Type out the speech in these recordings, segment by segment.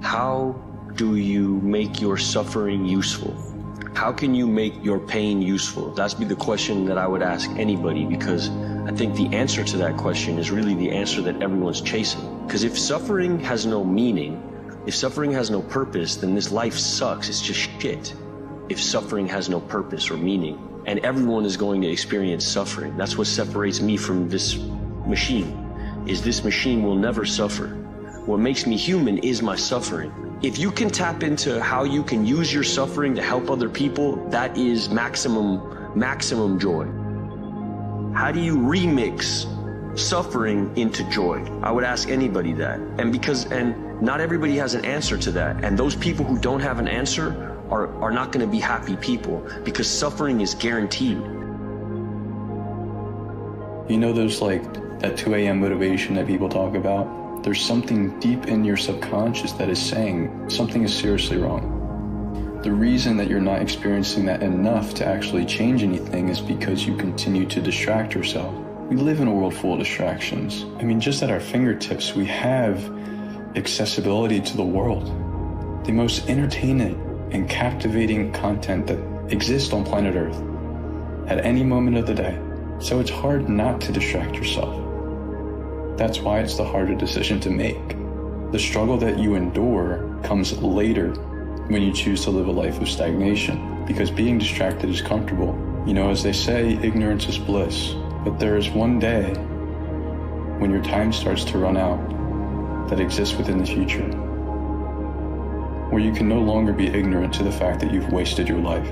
how do you make your suffering useful? How can you make your pain useful? That's be the question that I would ask anybody, because I think the answer to that question is really the answer that everyone's chasing. Because if suffering has no meaning, if suffering has no purpose, then this life sucks. It's just shit. If suffering has no purpose or meaning, and everyone is going to experience suffering. That's what separates me from this machine, is this machine will never suffer. What makes me human is my suffering. If you can tap into how you can use your suffering to help other people, that is maximum joy. How do you remix suffering into joy? I would ask anybody that. And not everybody has an answer to that. And those people who don't have an answer are not going to be happy people, because suffering is guaranteed. You know, there's like that 2 a.m. motivation that people talk about. There's something deep in your subconscious that is saying something is seriously wrong. The reason that you're not experiencing that enough to actually change anything is because you continue to distract yourself. We live in a world full of distractions. I mean, just at our fingertips, we have accessibility to the world. The most entertaining and captivating content that exists on planet Earth at any moment of the day. So it's hard not to distract yourself. That's why it's the harder decision to make. The struggle that you endure comes later when you choose to live a life of stagnation, because being distracted is comfortable. You know, as they say, ignorance is bliss. But there is one day when your time starts to run out that exists within the future, where you can no longer be ignorant to the fact that you've wasted your life.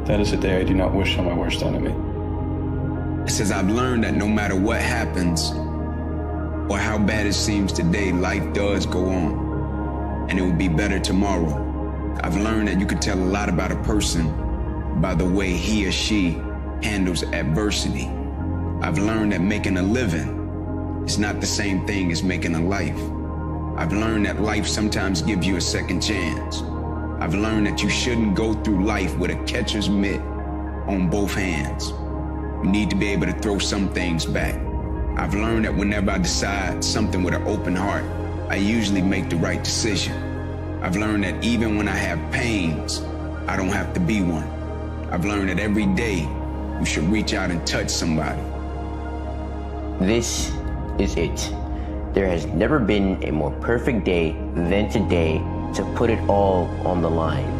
That is a day I do not wish on my worst enemy. It says, I've learned that no matter what happens or how bad it seems today, life does go on, and it will be better tomorrow. I've learned that you can tell a lot about a person by the way he or she handles adversity. I've learned that making a living is not the same thing as making a life. I've learned that life sometimes gives you a second chance. I've learned that you shouldn't go through life with a catcher's mitt on both hands. You need to be able to throw some things back. I've learned that whenever I decide something with an open heart, I usually make the right decision. I've learned that even when I have pains, I don't have to be one. I've learned that every day you should reach out and touch somebody. This is it. There has never been a more perfect day than today to put it all on the line.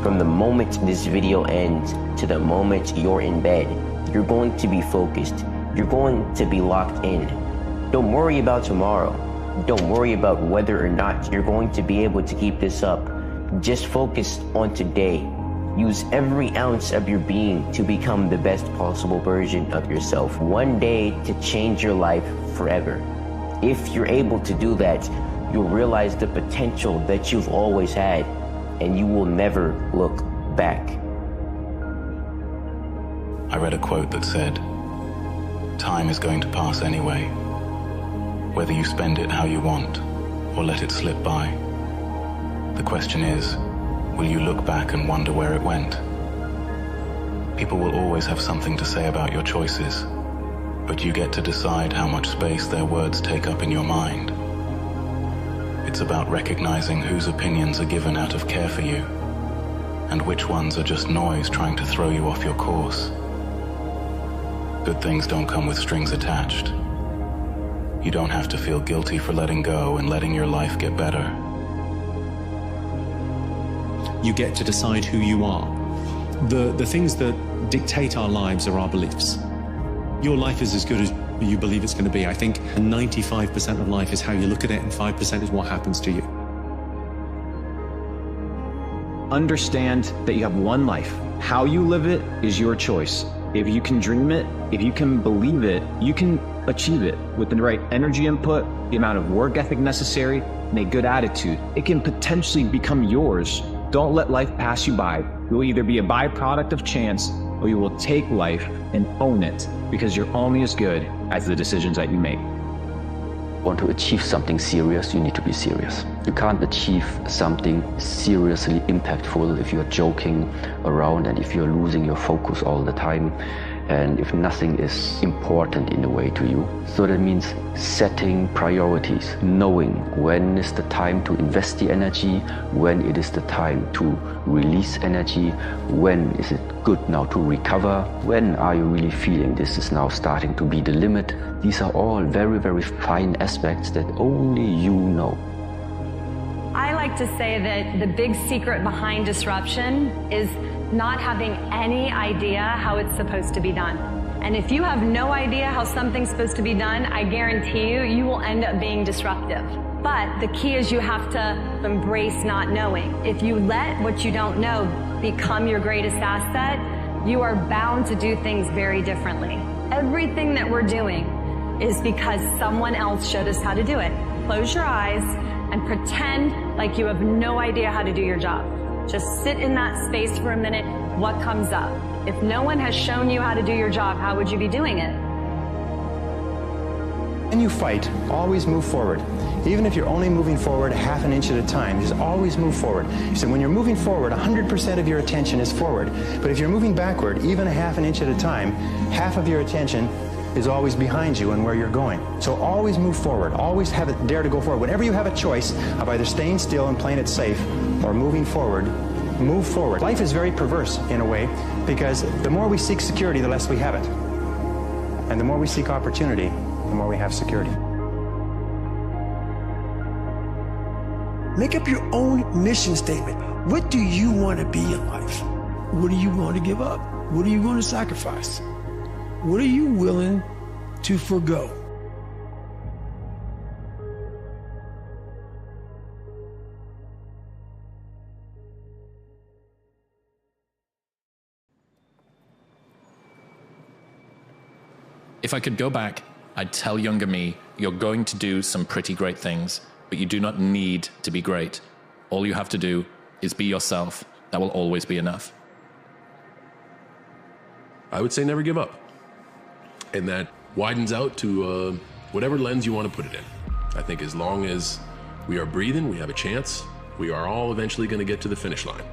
From the moment this video ends to the moment you're in bed, you're going to be focused. You're going to be locked in. Don't worry about tomorrow. Don't worry about whether or not you're going to be able to keep this up. Just focus on today. Use every ounce of your being to become the best possible version of yourself. One day to change your life forever. If you're able to do that, you'll realize the potential that you've always had, and you will never look back. I read a quote that said, "Time is going to pass anyway, whether you spend it how you want or let it slip by. The question is, will you look back and wonder where it went?" People will always have something to say about your choices, but you get to decide how much space their words take up in your mind. It's about recognizing whose opinions are given out of care for you, and which ones are just noise trying to throw you off your course. Good things don't come with strings attached. You don't have to feel guilty for letting go and letting your life get better. You get to decide who you are. The things that dictate our lives are our beliefs. Your life is as good as you believe it's going to be. I think 95% of life is how you look at it, and 5% is what happens to you. Understand that you have one life. How you live it is your choice. If you can dream it, if you can believe it, you can achieve it with the right energy input, the amount of work ethic necessary, and a good attitude. It can potentially become yours. Don't let life pass you by. You'll either be a byproduct of chance, or you will take life and own it, because you're only as good as the decisions that you make. Want to achieve something serious, you need to be serious. You can't achieve something seriously impactful if you're joking around and if you're losing your focus all the time. and if nothing is important in a way to you. So that means setting priorities, knowing when is the time to invest the energy, when it is the time to release energy, when is it good now to recover, when are you really feeling this is now starting to be the limit. These are all very, very fine aspects that only you know. I like to say that the big secret behind disruption is not having any idea how it's supposed to be done. And if you have no idea how something's supposed to be done, I guarantee you, you will end up being disruptive. But the key is you have to embrace not knowing. If you let what you don't know become your greatest asset, you are bound to do things very differently. Everything that we're doing is because someone else showed us how to do it. Close your eyes and pretend like you have no idea how to do your job. Just sit in that space for a minute. What comes up? If no one has shown you how to do your job, how would you be doing it? When you fight, always move forward. Even if you're only moving forward half an inch at a time, just always move forward. So when you're moving forward, 100% of your attention is forward. But if you're moving backward, even a half an inch at a time, half of your attention is always behind you and where you're going. So always move forward. Always have it, dare to go forward. Whenever you have a choice of either staying still and playing it safe or moving forward, move forward. Life is very perverse in a way because the more we seek security, the less we have it. And the more we seek opportunity, the more we have security. Make up your own mission statement. What do you want to be in life? What do you want to give up? What are you going to sacrifice? What are you willing to forgo? If I could go back, I'd tell younger me, you're going to do some pretty great things, but you do not need to be great. All you have to do is be yourself. That will always be enough. I would say never give up. And that widens out to whatever lens you want to put it in. I think as long as we are breathing, we have a chance. We are all eventually going to get to the finish line.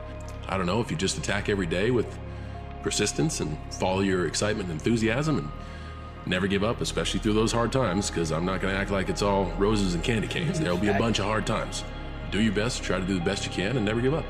I don't know if you just attack every day with persistence and follow your excitement and enthusiasm and never give up, especially through those hard times, because I'm not going to act like it's all roses and candy canes. There'll be a bunch of hard times. Do your best, try to do the best you can, and never give up.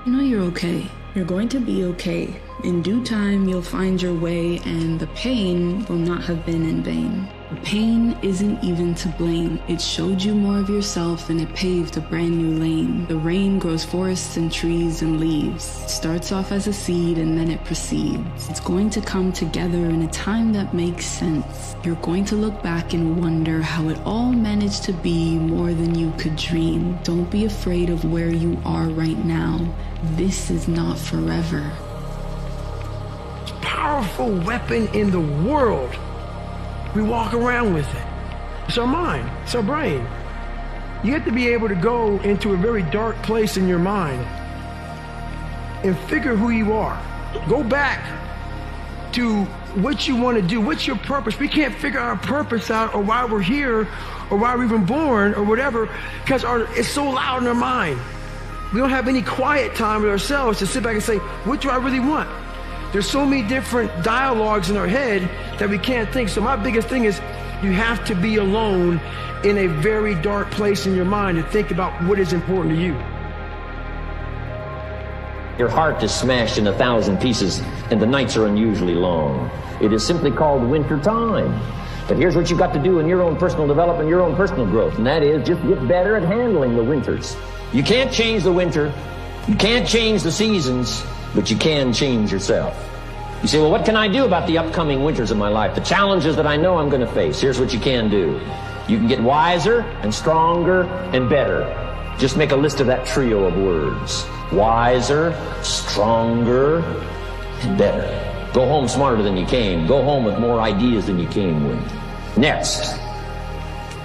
You know you're okay. You're going to be okay. In due time, you'll find your way, and the pain will not have been in vain. The pain isn't even to blame. It showed you more of yourself, and it paved a brand new lane. The rain grows forests and trees and leaves. It starts off as a seed, and then it proceeds. It's going to come together in a time that makes sense. You're going to look back and wonder how it all managed to be more than you could dream. Don't be afraid of where you are right now. This is not forever. Powerful weapon in the world. We walk around with it. It's our mind, it's our brain. You have to be able to go into a very dark place in your mind and figure who you are. Go back to what you want to do. What's your purpose? We can't figure our purpose out or why we're here or why we're even born or whatever because it's so loud in our mind. We don't have any quiet time with ourselves to sit back and say, what do I really want? There's so many different dialogues in our head that we can't think. So my biggest thing is you have to be alone in a very dark place in your mind to think about what is important to you. Your heart is smashed in 1,000 pieces and the nights are unusually long. It is simply called winter time. But here's what you've got to do in your own personal development, your own personal growth, and that is just get better at handling the winters. You can't change the winter, you can't change the seasons, but you can change yourself. You say, well, what can I do about the upcoming winters of my life? The challenges that I know I'm going to face. Here's what you can do. You can get wiser and stronger and better. Just make a list of that trio of words. Wiser, stronger, and better. Go home smarter than you came. Go home with more ideas than you came with. Next,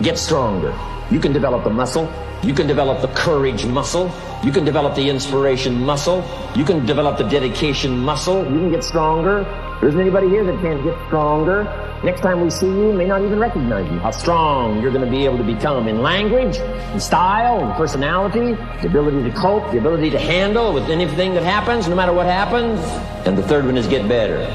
get stronger. You can develop the muscle. You can develop the courage muscle. You can develop the inspiration muscle. You can develop the dedication muscle. You can get stronger. There isn't anybody here that can't get stronger. Next time we see you, may not even recognize you. How strong you're going to be able to become in language, in style, in personality, the ability to cope, the ability to handle with anything that happens, no matter what happens. And the third one is get better.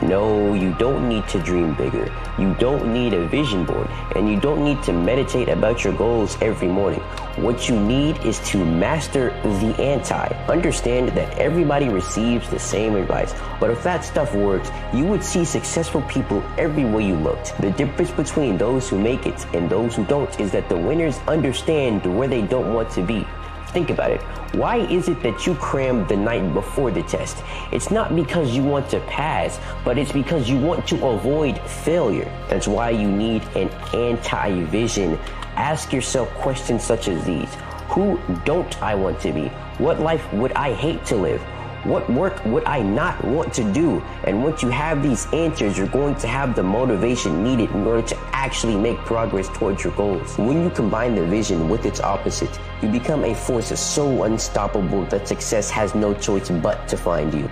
No, you don't need to dream bigger. You don't need a vision board, and you don't need to meditate about your goals every morning. What you need is to master the anti. Understand that everybody receives the same advice. But if that stuff works, you would see successful people everywhere you looked. The difference between those who make it and those who don't is that the winners understand where they don't want to be. Think about it. Why is it that you crammed the night before the test? It's not because you want to pass, but it's because you want to avoid failure. That's why you need an anti-vision. Ask yourself questions such as these. Who don't I want to be? What life would I hate to live? What work would I not want to do? And once you have these answers, you're going to have the motivation needed in order to actually make progress towards your goals. When you combine the vision with its opposite, you become a force so unstoppable that success has no choice but to find you.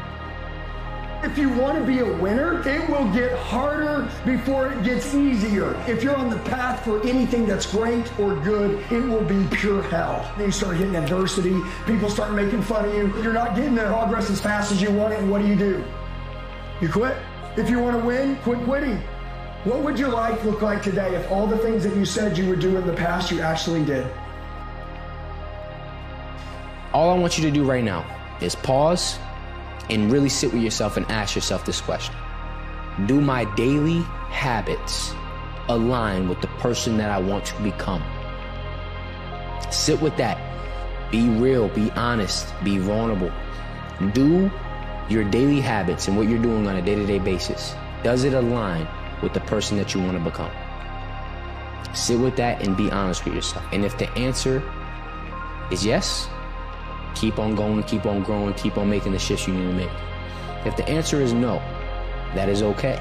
If you want to be a winner, it will get harder before it gets easier. If you're on the path for anything that's great or good, it will be pure hell. Then you start hitting adversity, people start making fun of you, you're not getting there progress as fast as you want it, and what do? You quit. If you want to win, quit quitting. What would your life look like today if all the things that you said you would do in the past you actually did? All I want you to do right now is pause and really sit with yourself and ask yourself this question. Do my daily habits align with the person that I want to become? Sit with that. Be real, be honest, be vulnerable. Do your daily habits and what you're doing on a day-to-day basis, does it align with the person that you want to become? Sit with that and be honest with yourself. And if the answer is yes, keep on going, keep on growing, keep on making the shifts you need to make. If the answer is no, that is okay.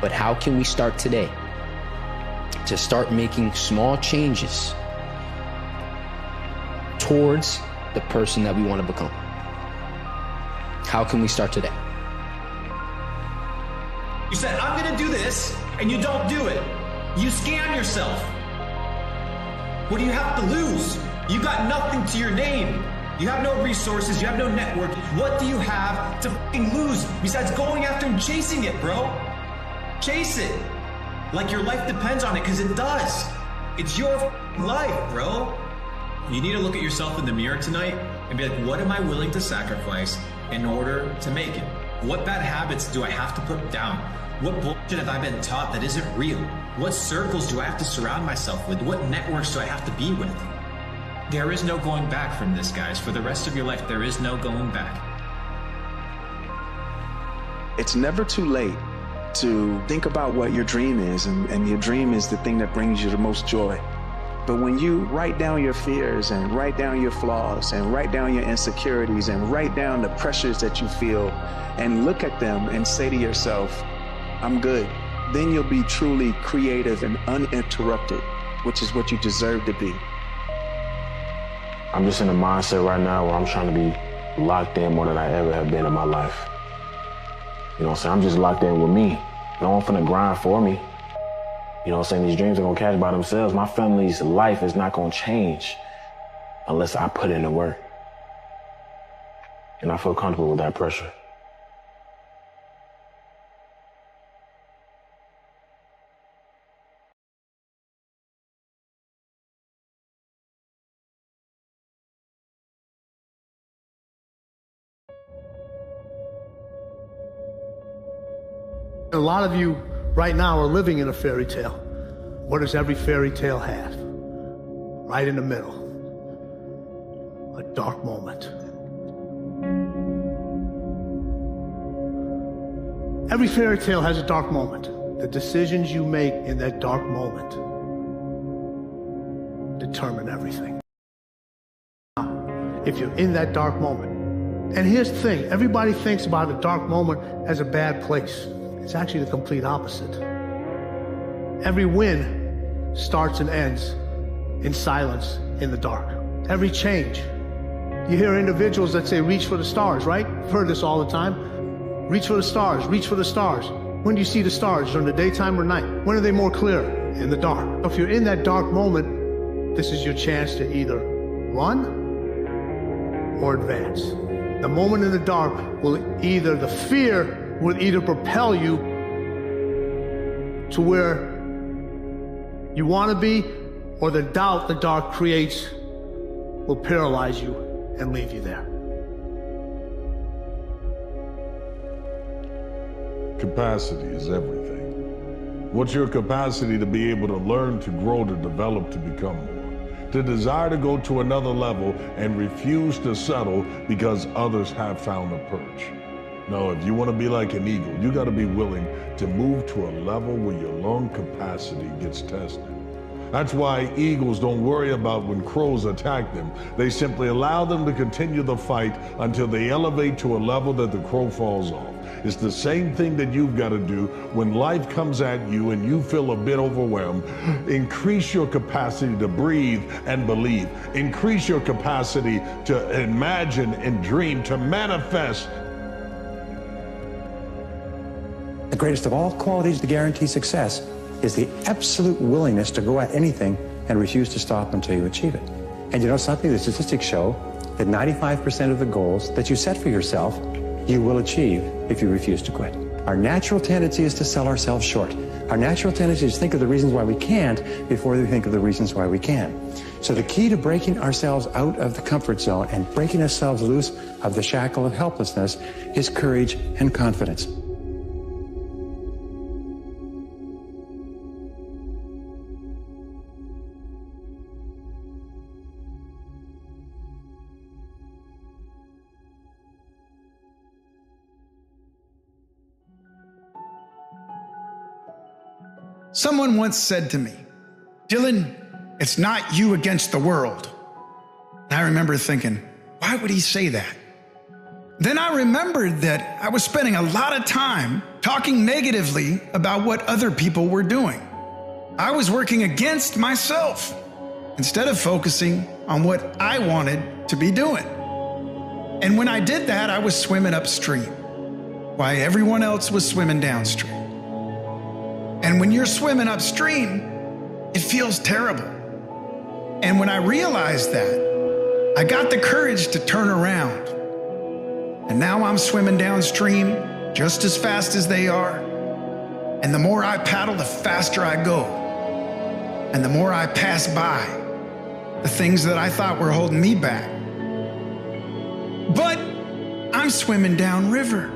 But how can we start today to start making small changes towards the person that we want to become? How can we start today? You said, I'm going to do this, and you don't do it. You scam yourself. What do you have to lose? You got nothing to your name. You have no resources, you have no network. What do you have to fucking lose besides going after and chasing it, bro? Chase it. Like your life depends on it, because it does. It's your life, bro. You need to look at yourself in the mirror tonight and be like, what am I willing to sacrifice in order to make it? What bad habits do I have to put down? What bullshit have I been taught that isn't real? What circles do I have to surround myself with? What networks do I have to be with? There is no going back from this, guys. For the rest of your life, there is no going back. It's never too late to think about what your dream is, and your dream is the thing that brings you the most joy. But when you write down your fears and write down your flaws and write down your insecurities and write down the pressures that you feel and look at them and say to yourself, I'm good, then you'll be truly creative and uninterrupted, which is what you deserve to be. I'm just in a mindset right now where I'm trying to be locked in more than I ever have been in my life. You know what I'm saying? I'm just locked in with me. No one finna grind for me. You know what I'm saying? These dreams are gonna catch by themselves. My family's life is not gonna change unless I put in the work. And I feel comfortable with that pressure. A lot of you right now are living in a fairy tale. What does every fairy tale have? Right in the middle, a dark moment. Every fairy tale has a dark moment. The decisions you make in that dark moment determine everything. If you're in that dark moment, and here's the thing, everybody thinks about a dark moment as a bad place. It's actually the complete opposite. Every win starts and ends in silence in the dark. Every change. You hear individuals that say, reach for the stars, right? I've heard this all the time. Reach for the stars, reach for the stars. When do you see the stars? During the daytime or night? When are they more clear? In the dark. If you're in that dark moment, this is your chance to either run or advance. The moment in the dark the fear will either propel you to where you want to be, or the doubt the dark creates will paralyze you and leave you there. Capacity is everything. What's your capacity to be able to learn, to grow, to develop, to become more? To desire to go to another level and refuse to settle because others have found a perch. No, if you want to be like an eagle, you got to be willing to move to a level where your lung capacity gets tested. That's why eagles don't worry about when crows attack them. They simply allow them to continue the fight until they elevate to a level that the crow falls off. It's the same thing that you've got to do when life comes at you and you feel a bit overwhelmed. Increase your capacity to breathe and believe. Increase your capacity to imagine and dream, to manifest. The greatest of all qualities to guarantee success is the absolute willingness to go at anything and refuse to stop until you achieve it. And you know something? The statistics show that 95% of the goals that you set for yourself, you will achieve if you refuse to quit. Our natural tendency is to sell ourselves short. Our natural tendency is to think of the reasons why we can't before we think of the reasons why we can. So the key to breaking ourselves out of the comfort zone and breaking ourselves loose of the shackle of helplessness is courage and confidence. Someone once said to me, "Dylan, it's not you against the world." And I remember thinking, why would he say that? Then I remembered that I was spending a lot of time talking negatively about what other people were doing. I was working against myself instead of focusing on what I wanted to be doing. And when I did that, I was swimming upstream, while everyone else was swimming downstream. And when you're swimming upstream, it feels terrible. And when I realized that, I got the courage to turn around. And now I'm swimming downstream just as fast as they are. And the more I paddle, the faster I go. And the more I pass by the things that I thought were holding me back. But I'm swimming downriver,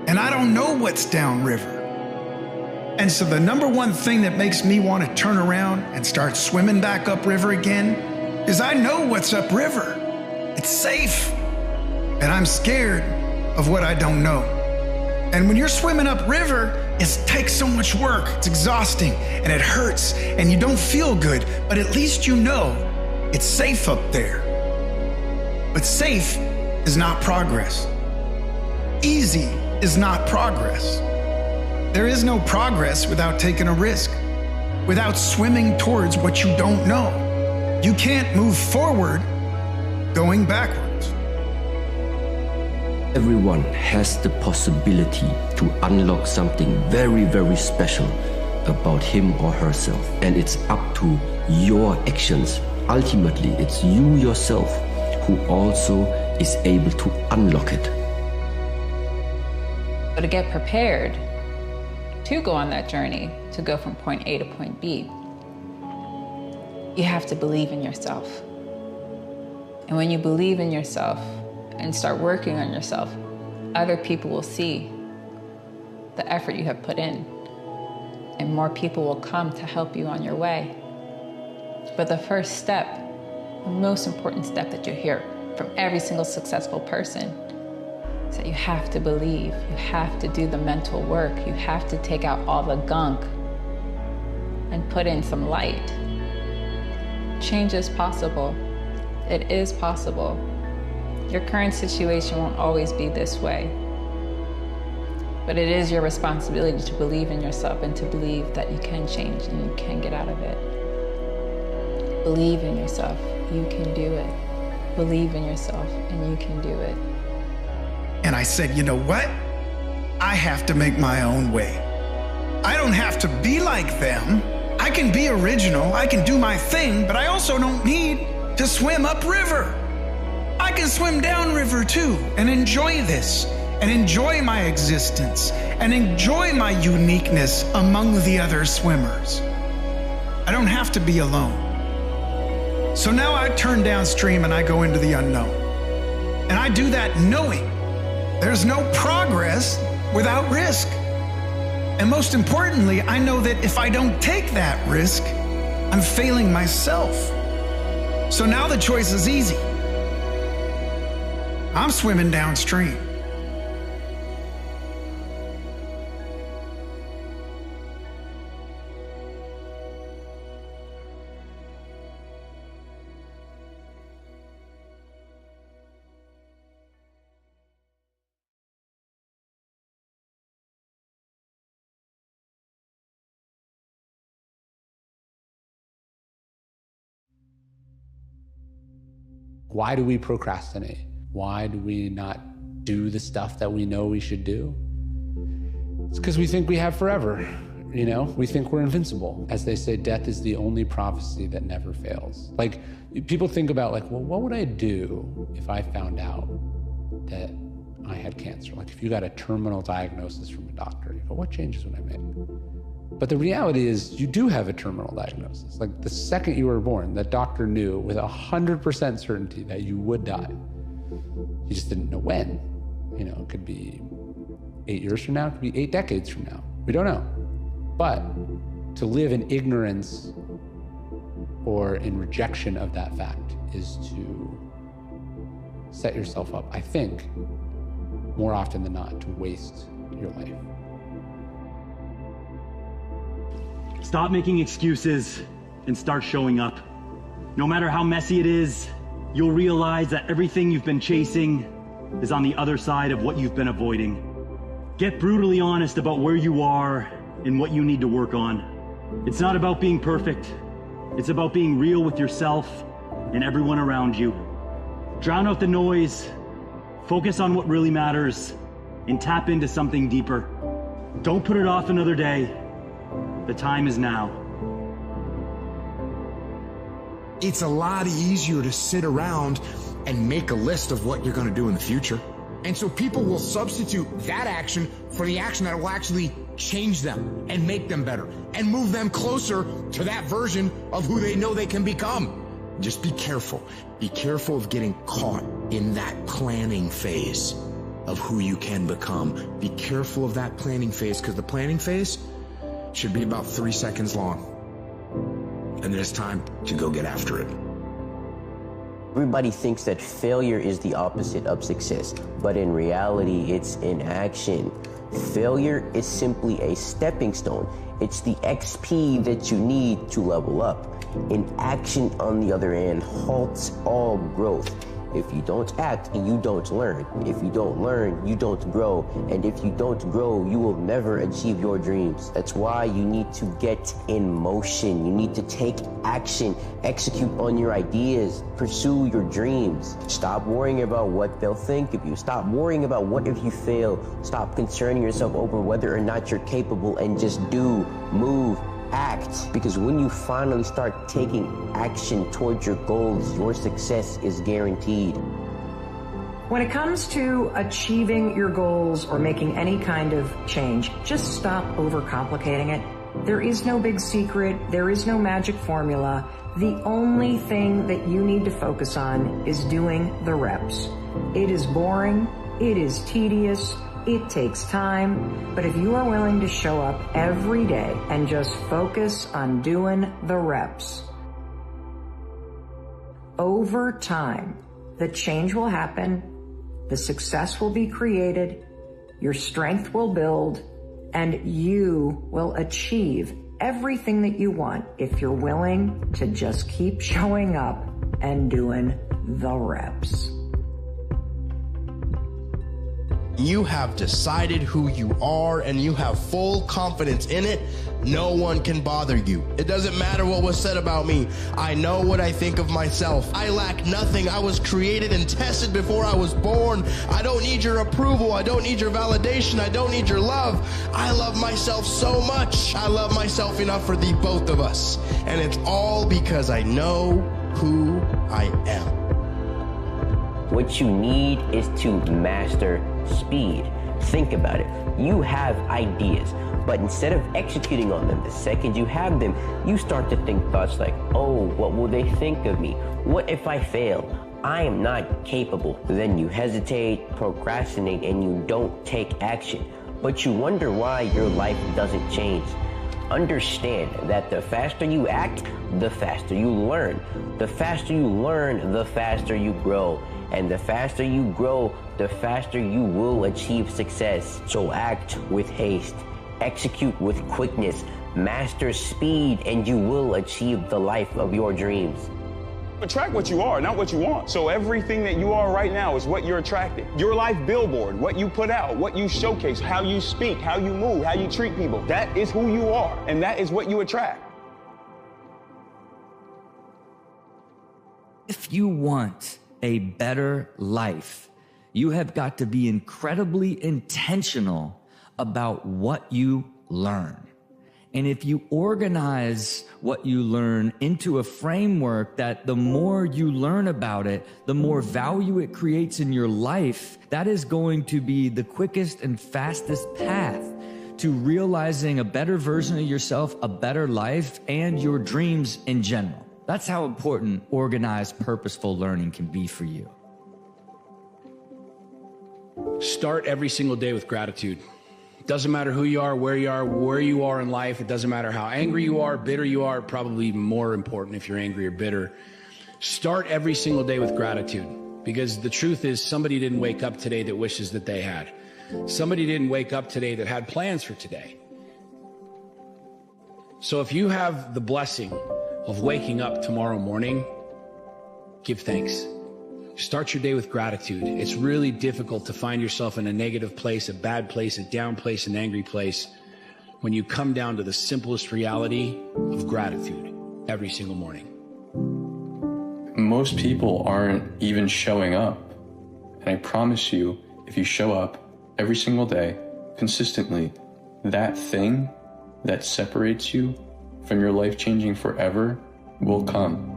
and I don't know what's downriver. And so the number one thing that makes me want to turn around and start swimming back upriver again is I know what's upriver. It's safe. And I'm scared of what I don't know. And when you're swimming upriver, it takes so much work. It's exhausting and it hurts and you don't feel good, but at least you know it's safe up there. But safe is not progress. Easy is not progress. There is no progress without taking a risk, without swimming towards what you don't know. You can't move forward going backwards. Everyone has the possibility to unlock something very, very special about him or herself. And it's up to your actions. Ultimately, it's you yourself who also is able to unlock it. So to get prepared to go on that journey, to go from point A to point B, you have to believe in yourself. And when you believe in yourself and start working on yourself, other people will see the effort you have put in, and more people will come to help you on your way. But the first step, the most important step that you hear from every single successful person, is that you have to believe, you have to do the mental work, you have to take out all the gunk and put in some light. Change is possible. It is possible. Your current situation won't always be this way, but it is your responsibility to believe in yourself and to believe that you can change and you can get out of it. Believe in yourself, you can do it. Believe in yourself and you can do it. And I said, you know what? I have to make my own way. I don't have to be like them. I can be original, I can do my thing, but I also don't need to swim upriver. I can swim downriver too and enjoy this, and enjoy my existence, and enjoy my uniqueness among the other swimmers. I don't have to be alone. So now I turn downstream and I go into the unknown. And I do that knowing there's no progress without risk. And most importantly, I know that if I don't take that risk, I'm failing myself. So now the choice is easy. I'm swimming downstream. Why do we procrastinate? Why do we not do the stuff that we know we should do? It's because we think we have forever. You know, we think we're invincible. As they say, death is the only prophecy that never fails. Like, people think about, like, well, what would I do if I found out that I had cancer? Like, if you got a terminal diagnosis from a doctor, you go, what changes would I make? But the reality is you do have a terminal diagnosis. Like, the second you were born, the doctor knew with 100% certainty that you would die. You just didn't know when. You know, it could be 8 years from now, it could be 8 decades from now. We don't know. But to live in ignorance or in rejection of that fact is to set yourself up, I think, more often than not, to waste your life. Stop making excuses and start showing up. No matter how messy it is, you'll realize that everything you've been chasing is on the other side of what you've been avoiding. Get brutally honest about where you are and what you need to work on. It's not about being perfect. It's about being real with yourself and everyone around you. Drown out the noise, focus on what really matters, and tap into something deeper. Don't put it off another day. The time is now. It's a lot easier to sit around and make a list of what you're going to do in the future. And so people will substitute that action for the action that will actually change them and make them better and move them closer to that version of who they know they can become. Just be careful. Be careful of getting caught in that planning phase of who you can become. Be careful of that planning phase, because the planning phase should be about 3 seconds long. And then it's time to go get after it. Everybody thinks that failure is the opposite of success, but in reality, it's inaction. Failure is simply a stepping stone. It's the XP that you need to level up. Inaction, on the other hand, halts all growth. If you don't act, you don't learn. If you don't learn, you don't grow. And if you don't grow, you will never achieve your dreams. That's why you need to get in motion. You need to take action, execute on your ideas, pursue your dreams. Stop worrying about what they'll think of you. Stop worrying about what if you fail. Stop concerning yourself over whether or not you're capable, and just do, move, act. Because when you finally start taking action towards your goals, your success is guaranteed. When it comes to achieving your goals or making any kind of change, just stop overcomplicating it. There is no big secret. There is no magic formula. The only thing that you need to focus on is doing the reps. It is boring. It is tedious. It takes time, but if you are willing to show up every day and just focus on doing the reps, over time, the change will happen, the success will be created, your strength will build, and you will achieve everything that you want if you're willing to just keep showing up and doing the reps. you have decided who you are and you have full confidence in it, no one can bother you. It doesn't matter what was said about me. I know what I think of myself. I lack nothing. I was created and tested before I was born. I don't need your approval. I don't need your validation. I don't need your love. I love myself so much. I love myself enough for the both of us. And it's all because I know who I am. What you need is to master speed. Think about it. You have ideas, but instead of executing on them the second you have them, you start to think thoughts like, oh, what will they think of me? What if I fail? I am not capable. Then you hesitate, procrastinate, and you don't take action. But you wonder why your life doesn't change. Understand that the faster you act, the faster you learn. The faster you learn, the faster you grow. And the faster you grow, the faster you will achieve success. So act with haste, execute with quickness, master speed, and you will achieve the life of your dreams. Attract what you are, not what you want. So everything that you are right now is what you're attracting. Your life billboard, what you put out, what you showcase, how you speak, how you move, how you treat people. That is who you are, and that is what you attract. If you want a better life, you have got to be incredibly intentional about what you learn. And if you organize what you learn into a framework that the more you learn about it, the more value it creates in your life, that is going to be the quickest and fastest path to realizing a better version of yourself, a better life, and your dreams in general. That's how important organized, purposeful learning can be for you. Start every single day with gratitude. Doesn't matter who you are, where you are in life. It doesn't matter how angry you are, bitter you are, probably even more important if you're angry or bitter. Start every single day with gratitude, because the truth is somebody didn't wake up today that wishes that they had. Somebody didn't wake up today that had plans for today. So if you have the blessing of waking up tomorrow morning, give thanks. Start your day with gratitude. It's really difficult to find yourself in a negative place, a bad place, a down place, an angry place, when you come down to the simplest reality of gratitude every single morning. Most people aren't even showing up. And I promise you, if you show up every single day, consistently, that thing that separates you from your life changing forever will come.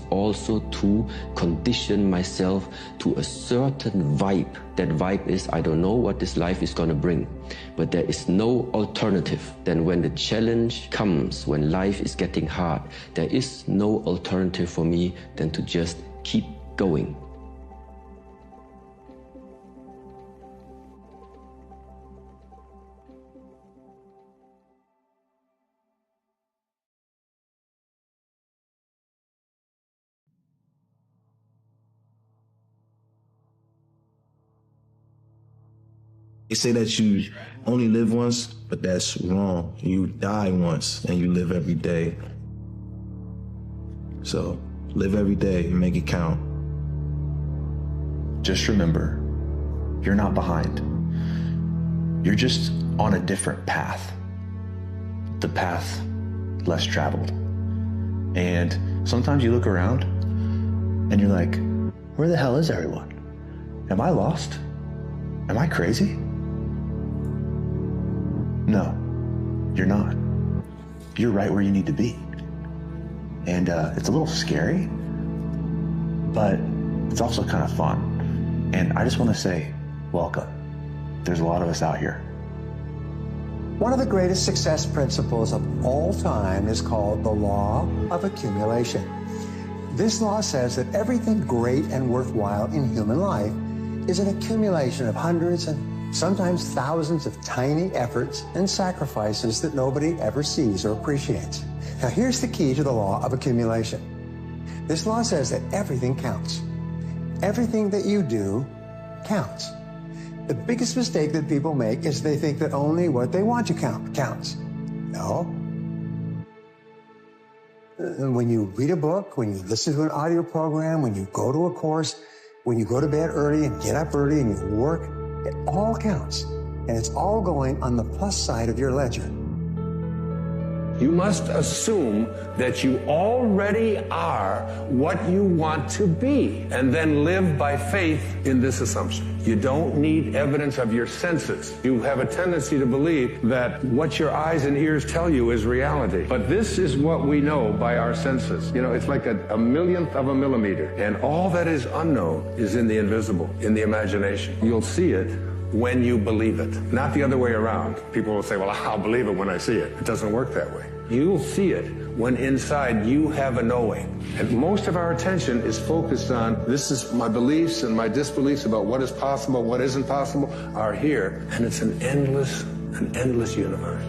Also to condition myself to a certain vibe. That vibe is, I don't know what this life is gonna bring, but there is no alternative. Then when the challenge comes, when life is getting hard, there is no alternative for me than to just keep going. They say that you only live once, but that's wrong. You die once and you live every day. So live every day and make it count. Just remember, you're not behind. You're just on a different path. The path less traveled. And sometimes you look around and you're like, where the hell is everyone? Am I lost? Am I crazy? No, you're not. You're right where you need to be. And it's a little scary, but it's also kind of fun. And I just want to say, welcome. There's a lot of us out here. One of the greatest success principles of all time is called the law of accumulation. This law says that everything great and worthwhile in human life is an accumulation of hundreds and sometimes thousands of tiny efforts and sacrifices that nobody ever sees or appreciates. Now here's the key to the law of accumulation. This law says that everything counts. Everything that you do counts. The biggest mistake that people make is they think that only what they want to count counts. No. When you read a book, when you listen to an audio program, when you go to a course, when you go to bed early and get up early and you work, it all counts. And it's all going on the plus side of your ledger. You must assume that you already are what you want to be, and then live by faith in this assumption. You don't need evidence of your senses. You have a tendency to believe that what your eyes and ears tell you is reality. But this is what we know by our senses. You know, it's like a millionth of a millimeter. And all that is unknown is in the invisible, in the imagination. You'll see it when you believe it, not the other way around. People will say, well, I'll believe it when I see it. It doesn't work that way. You'll see it when inside you have a knowing. And most of our attention is focused on, this is my beliefs and my disbeliefs about what is possible, what isn't possible, are here. And it's an endless universe.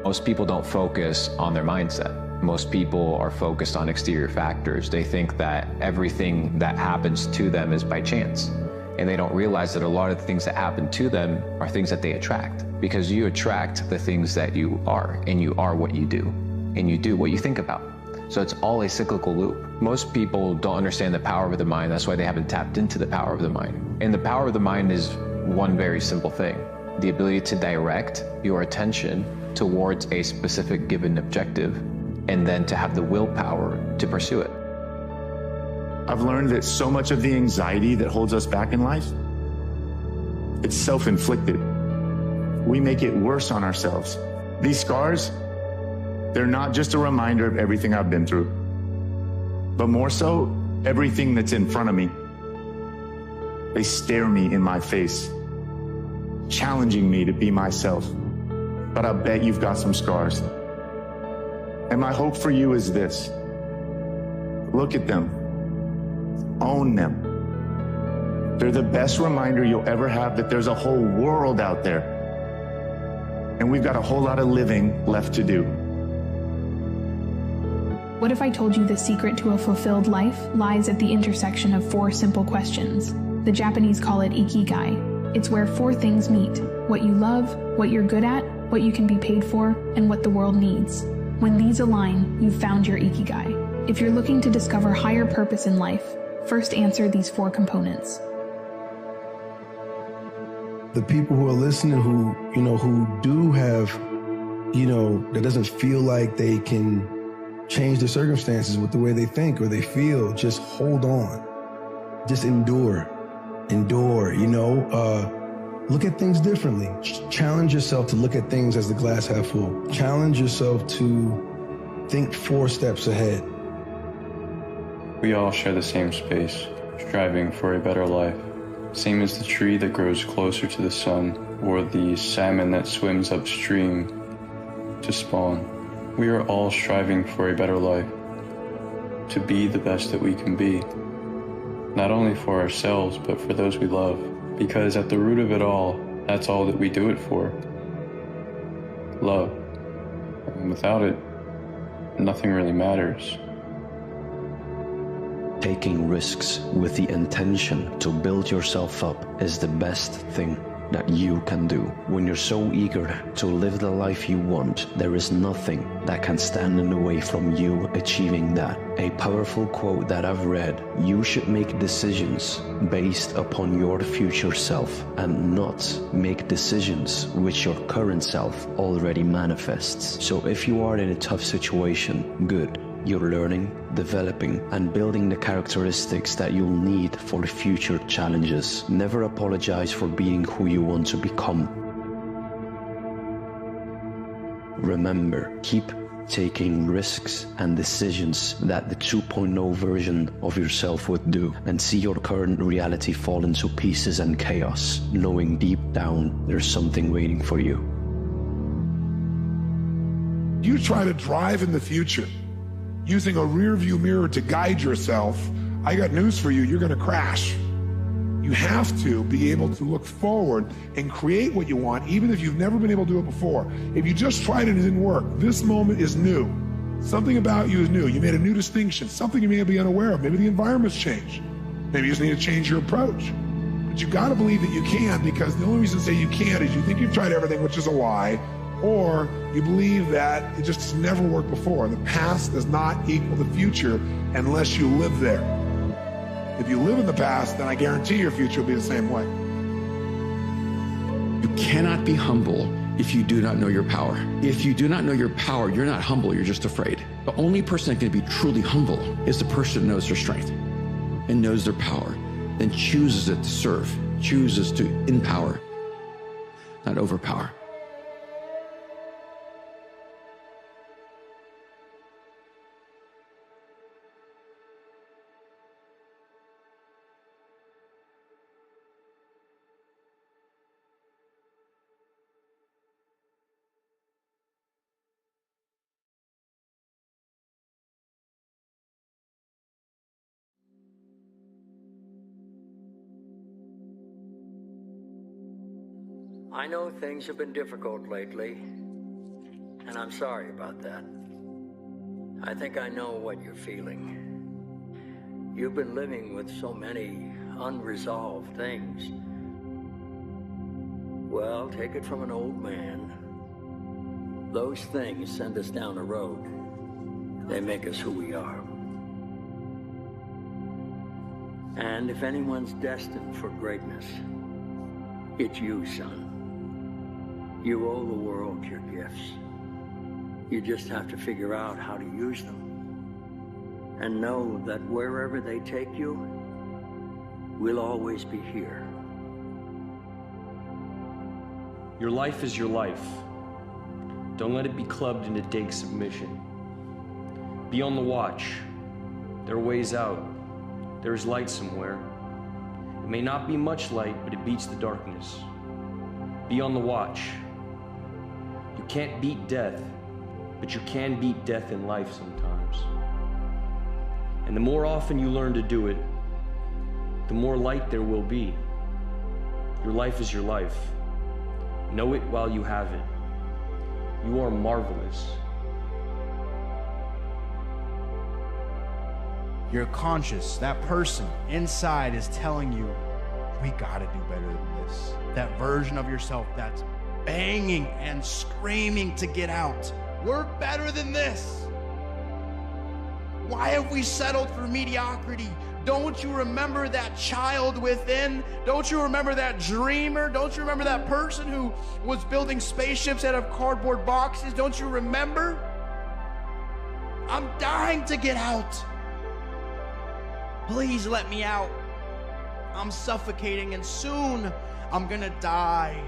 Most people don't focus on their mindset. Most people are focused on exterior factors. They think that everything that happens to them is by chance. And they don't realize that a lot of the things that happen to them are things that they attract, because you attract the things that you are, and you are what you do, and you do what you think about. So it's all a cyclical loop. Most people don't understand the power of the mind. That's why they haven't tapped into the power of the mind. And the power of the mind is one very simple thing: the ability to direct your attention towards a specific given objective, and then to have the willpower to pursue it. I've learned that so much of the anxiety that holds us back in life, it's self-inflicted. We make it worse on ourselves. These scars, they're not just a reminder of everything I've been through, but more so, everything that's in front of me. They stare me in my face, challenging me to be myself. But I bet you've got some scars. And my hope for you is this: look at them. Own them. They're the best reminder you'll ever have that there's a whole world out there. And we've got a whole lot of living left to do. What if I told you the secret to a fulfilled life lies at the intersection of 4 simple questions? The Japanese call it ikigai. It's where 4 things meet: what you love, what you're good at, what you can be paid for, and what the world needs. When these align, you've found your ikigai. If you're looking to discover higher purpose in life, first answer these 4 components. The people who are listening who do have, that doesn't feel like they can change their circumstances with the way they think or they feel, just hold on. Just endure, look at things differently. Challenge yourself to look at things as the glass half full. Challenge yourself to think 4 steps ahead. We all share the same space, striving for a better life. Same as the tree that grows closer to the sun, or the salmon that swims upstream to spawn. We are all striving for a better life, to be the best that we can be. Not only for ourselves, but for those we love. Because at the root of it all, that's all that we do it for. Love. And without it, nothing really matters. Taking risks with the intention to build yourself up is the best thing that you can do. When you're so eager to live the life you want, there is nothing that can stand in the way from you achieving that. A powerful quote that I've read: you should make decisions based upon your future self and not make decisions which your current self already manifests. So if you are in a tough situation, good. You're learning, developing, and building the characteristics that you'll need for future challenges. Never apologize for being who you want to become. Remember, keep taking risks and decisions that the 2.0 version of yourself would do, and see your current reality fall into pieces and chaos, knowing deep down there's something waiting for you. You try to drive in the future using a rear view mirror to guide yourself, I got news for you, you're gonna crash. You have to be able to look forward and create what you want, even if you've never been able to do it before. If you just tried it and it didn't work, this moment is new. Something about you is new. You made a new distinction, something you may be unaware of. Maybe the environment's changed. Maybe you just need to change your approach. But you gotta believe that you can, because the only reason to say you can't is you think you've tried everything, which is a lie, or you believe that it just has never worked before. The past does not equal the future unless you live there. If you live in the past, then I guarantee your future will be the same way. You cannot be humble if you do not know your power. If you do not know your power, you're not humble, you're just afraid. The only person that can be truly humble is the person that knows their strength and knows their power, then chooses it to serve, chooses to empower, not overpower. I know things have been difficult lately, and I'm sorry about that. I think I know what you're feeling. You've been living with so many unresolved things. Well, take it from an old man. Those things send us down a road. They make us who we are. And if anyone's destined for greatness, it's you, son. You owe the world your gifts. You just have to figure out how to use them. And know that wherever they take you, we'll always be here. Your life is your life. Don't let it be clubbed into dank submission. Be on the watch. There are ways out. There is light somewhere. It may not be much light, but it beats the darkness. Be on the watch. You can't beat death, but you can beat death in life sometimes. And the more often you learn to do it, the more light there will be. Your life is your life. Know it while you have it. You are marvelous. Your conscious, that person inside is telling you, we gotta do better than this. That version of yourself that's banging and screaming to get out. We're better than this. Why have we settled for mediocrity? Don't you remember that child within? Don't you remember that dreamer? Don't you remember that person who was building spaceships out of cardboard boxes? Don't you remember? I'm dying to get out. Please let me out. I'm suffocating and soon I'm gonna die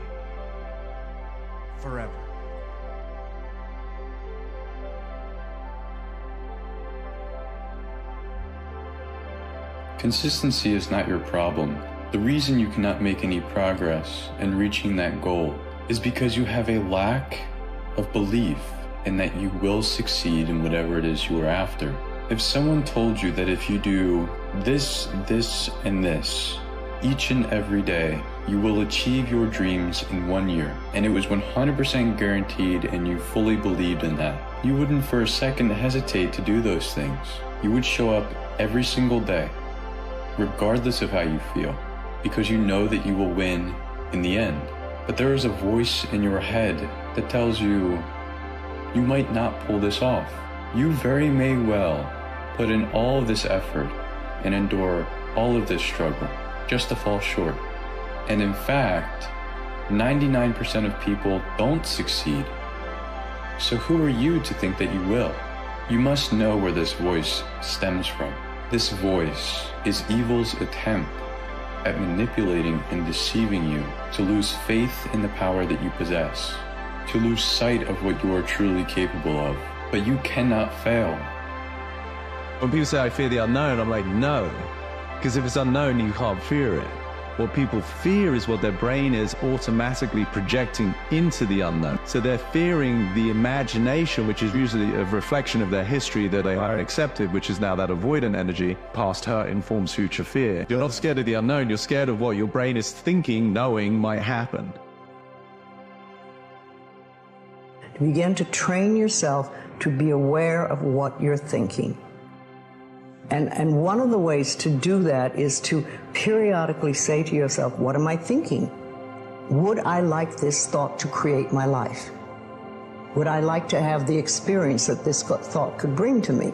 forever. Consistency is not your problem. The reason you cannot make any progress in reaching that goal is because you have a lack of belief in that you will succeed in whatever it is you are after. If someone told you that if you do this, this, and this, each and every day, you will achieve your dreams in 1 year, and it was 100% guaranteed and you fully believed in that, you wouldn't for a second hesitate to do those things. You would show up every single day, regardless of how you feel, because you know that you will win in the end. But there is a voice in your head that tells you, you might not pull this off. You very may well put in all of this effort and endure all of this struggle just to fall short. And in fact, 99% of people don't succeed. So who are you to think that you will? You must know where this voice stems from. This voice is evil's attempt at manipulating and deceiving you to lose faith in the power that you possess, to lose sight of what you are truly capable of. But you cannot fail. When people say, I fear the unknown, I'm like, no. Because if it's unknown, you can't fear it. What people fear is what their brain is automatically projecting into the unknown. So they're fearing the imagination, which is usually a reflection of their history that they are accepted, which is now that avoidant energy. Past hurt informs future fear. You're not scared of the unknown, you're scared of what your brain is thinking, knowing might happen. Begin to train yourself to be aware of what you're thinking. And one of the ways to do that is to periodically say to yourself, what am I thinking? Would I like this thought to create my life? Would I like to have the experience that this thought could bring to me?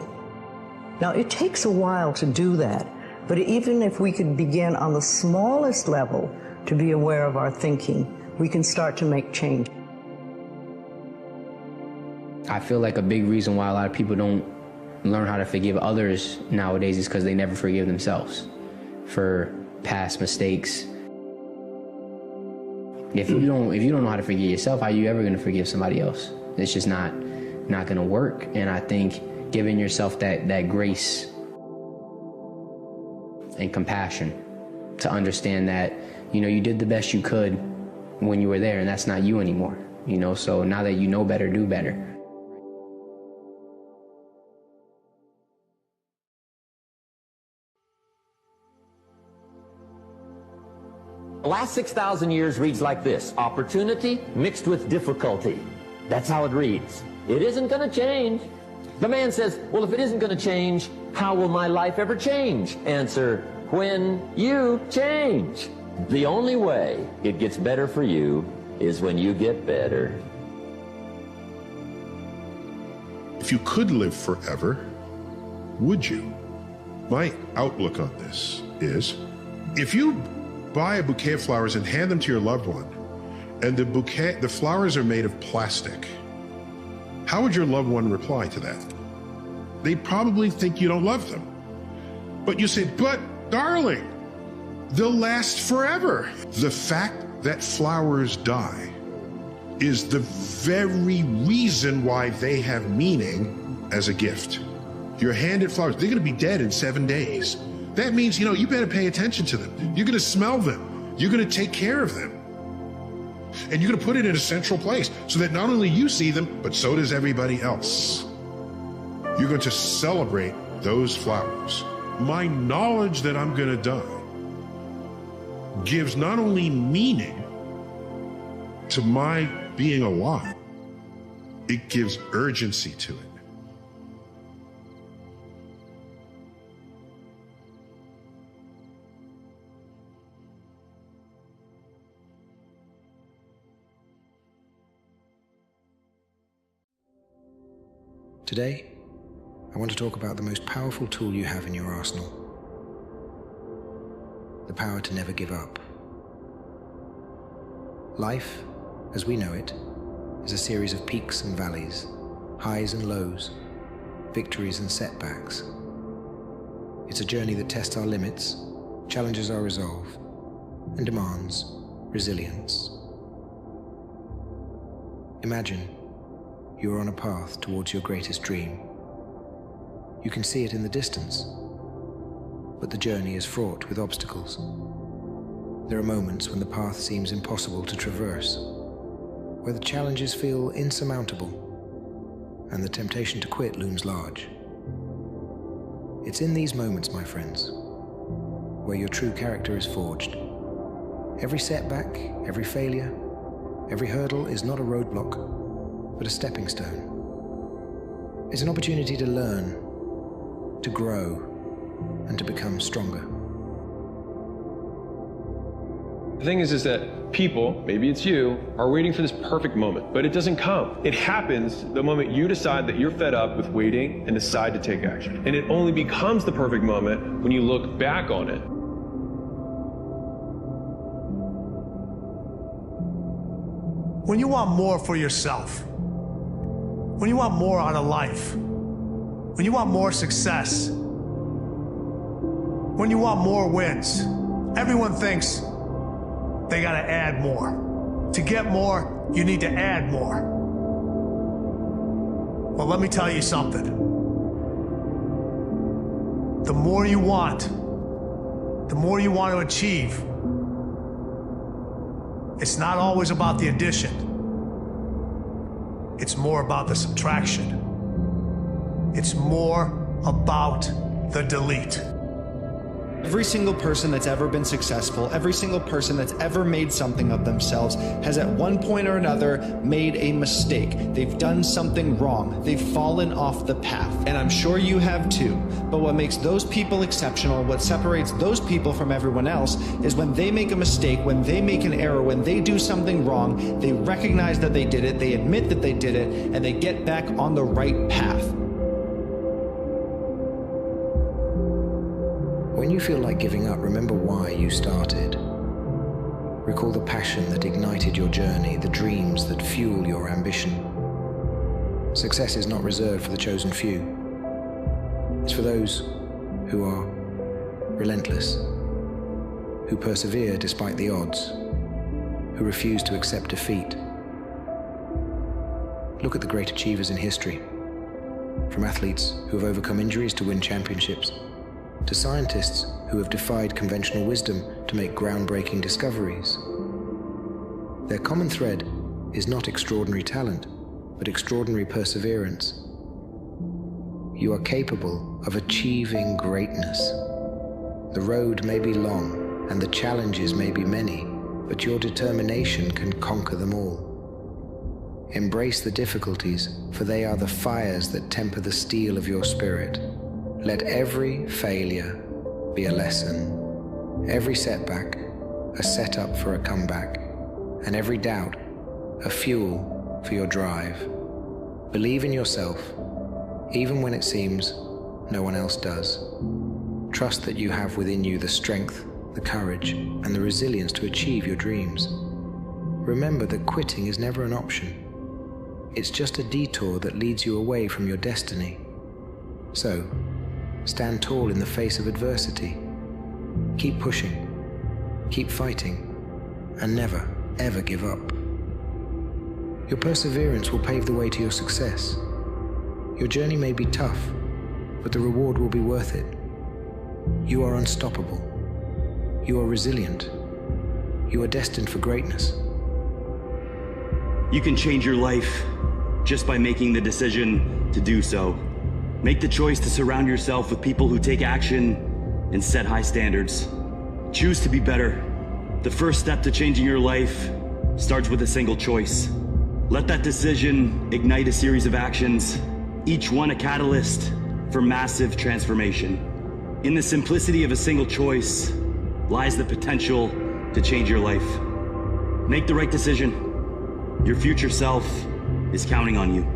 Now, it takes a while to do that, But even if we could begin on the smallest level to be aware of our thinking, we can start to make change. I feel like a big reason why a lot of people don't learn how to forgive others nowadays is because they never forgive themselves for past mistakes. If you don't know how to forgive yourself, how are you ever going to forgive somebody else? It's just not going to work. And I think giving yourself that grace and compassion to understand that, you know, you did the best you could when you were there, and that's not you anymore, you know? So now that you know better, do better. The last 6,000 years reads like this: opportunity mixed with difficulty. That's how it reads. It isn't going to change. The man says, well, if it isn't going to change, how will my life ever change? Answer, when you change. The only way it gets better for you is when you get better. If you could live forever, would you? My outlook on this is, if you buy a bouquet of flowers and hand them to your loved one, and the flowers are made of plastic, how would your loved one reply to that? They'd probably think you don't love them. But you say, but darling, they'll last forever. The fact that flowers die is the very reason why they have meaning as a gift. You're handed flowers, they're gonna be dead in 7 days. That means, you know, you better pay attention to them. You're gonna smell them. You're gonna take care of them. And you're gonna put it in a central place so that not only you see them, but so does everybody else. You're going to celebrate those flowers. My knowledge that I'm gonna die gives not only meaning to my being alive, it gives urgency to it. Today, I want to talk about the most powerful tool you have in your arsenal. The power to never give up. Life, as we know it, is a series of peaks and valleys, highs and lows, victories and setbacks. It's a journey that tests our limits, challenges our resolve, and demands resilience. Imagine you are on a path towards your greatest dream. You can see it in the distance, but the journey is fraught with obstacles. There are moments when the path seems impossible to traverse, where the challenges feel insurmountable, and the temptation to quit looms large. It's in these moments, my friends, where your true character is forged. Every setback, every failure, every hurdle is not a roadblock, but a stepping stone. It's an opportunity to learn, to grow, and to become stronger. The thing is that people, maybe it's you, are waiting for this perfect moment, but it doesn't come. It happens the moment you decide that you're fed up with waiting and decide to take action. And it only becomes the perfect moment when you look back on it. When you want more for yourself, when you want more out of life, when you want more success, when you want more wins, everyone thinks they gotta add more. To get more, you need to add more. Well, let me tell you something. The more you want to achieve, it's not always about the addition. It's more about the subtraction. It's more about the delete. Every single person that's ever been successful, every single person that's ever made something of themselves has at one point or another made a mistake. They've done something wrong. They've fallen off the path. And I'm sure you have too. But what makes those people exceptional, what separates those people from everyone else, is when they make a mistake, when they make an error, when they do something wrong, they recognize that they did it, they admit that they did it, and they get back on the right path. When you feel like giving up, remember why you started. Recall the passion that ignited your journey, the dreams that fuel your ambition. Success is not reserved for the chosen few. It's for those who are relentless, who persevere despite the odds, who refuse to accept defeat. Look at the great achievers in history, from athletes who have overcome injuries to win championships, to scientists who have defied conventional wisdom to make groundbreaking discoveries. Their common thread is not extraordinary talent, but extraordinary perseverance. You are capable of achieving greatness. The road may be long and the challenges may be many, but your determination can conquer them all. Embrace the difficulties, for they are the fires that temper the steel of your spirit. Let every failure be a lesson, every setback a setup for a comeback, and every doubt a fuel for your drive. Believe in yourself, even when it seems no one else does. Trust that you have within you the strength, the courage, and the resilience to achieve your dreams. Remember that quitting is never an option. It's just a detour that leads you away from your destiny. So, stand tall in the face of adversity. Keep pushing, keep fighting, and never, ever give up. Your perseverance will pave the way to your success. Your journey may be tough, but the reward will be worth it. You are unstoppable. You are resilient. You are destined for greatness. You can change your life just by making the decision to do so. Make the choice to surround yourself with people who take action and set high standards. Choose to be better. The first step to changing your life starts with a single choice. Let that decision ignite a series of actions, each one a catalyst for massive transformation. In the simplicity of a single choice lies the potential to change your life. Make the right decision. Your future self is counting on you.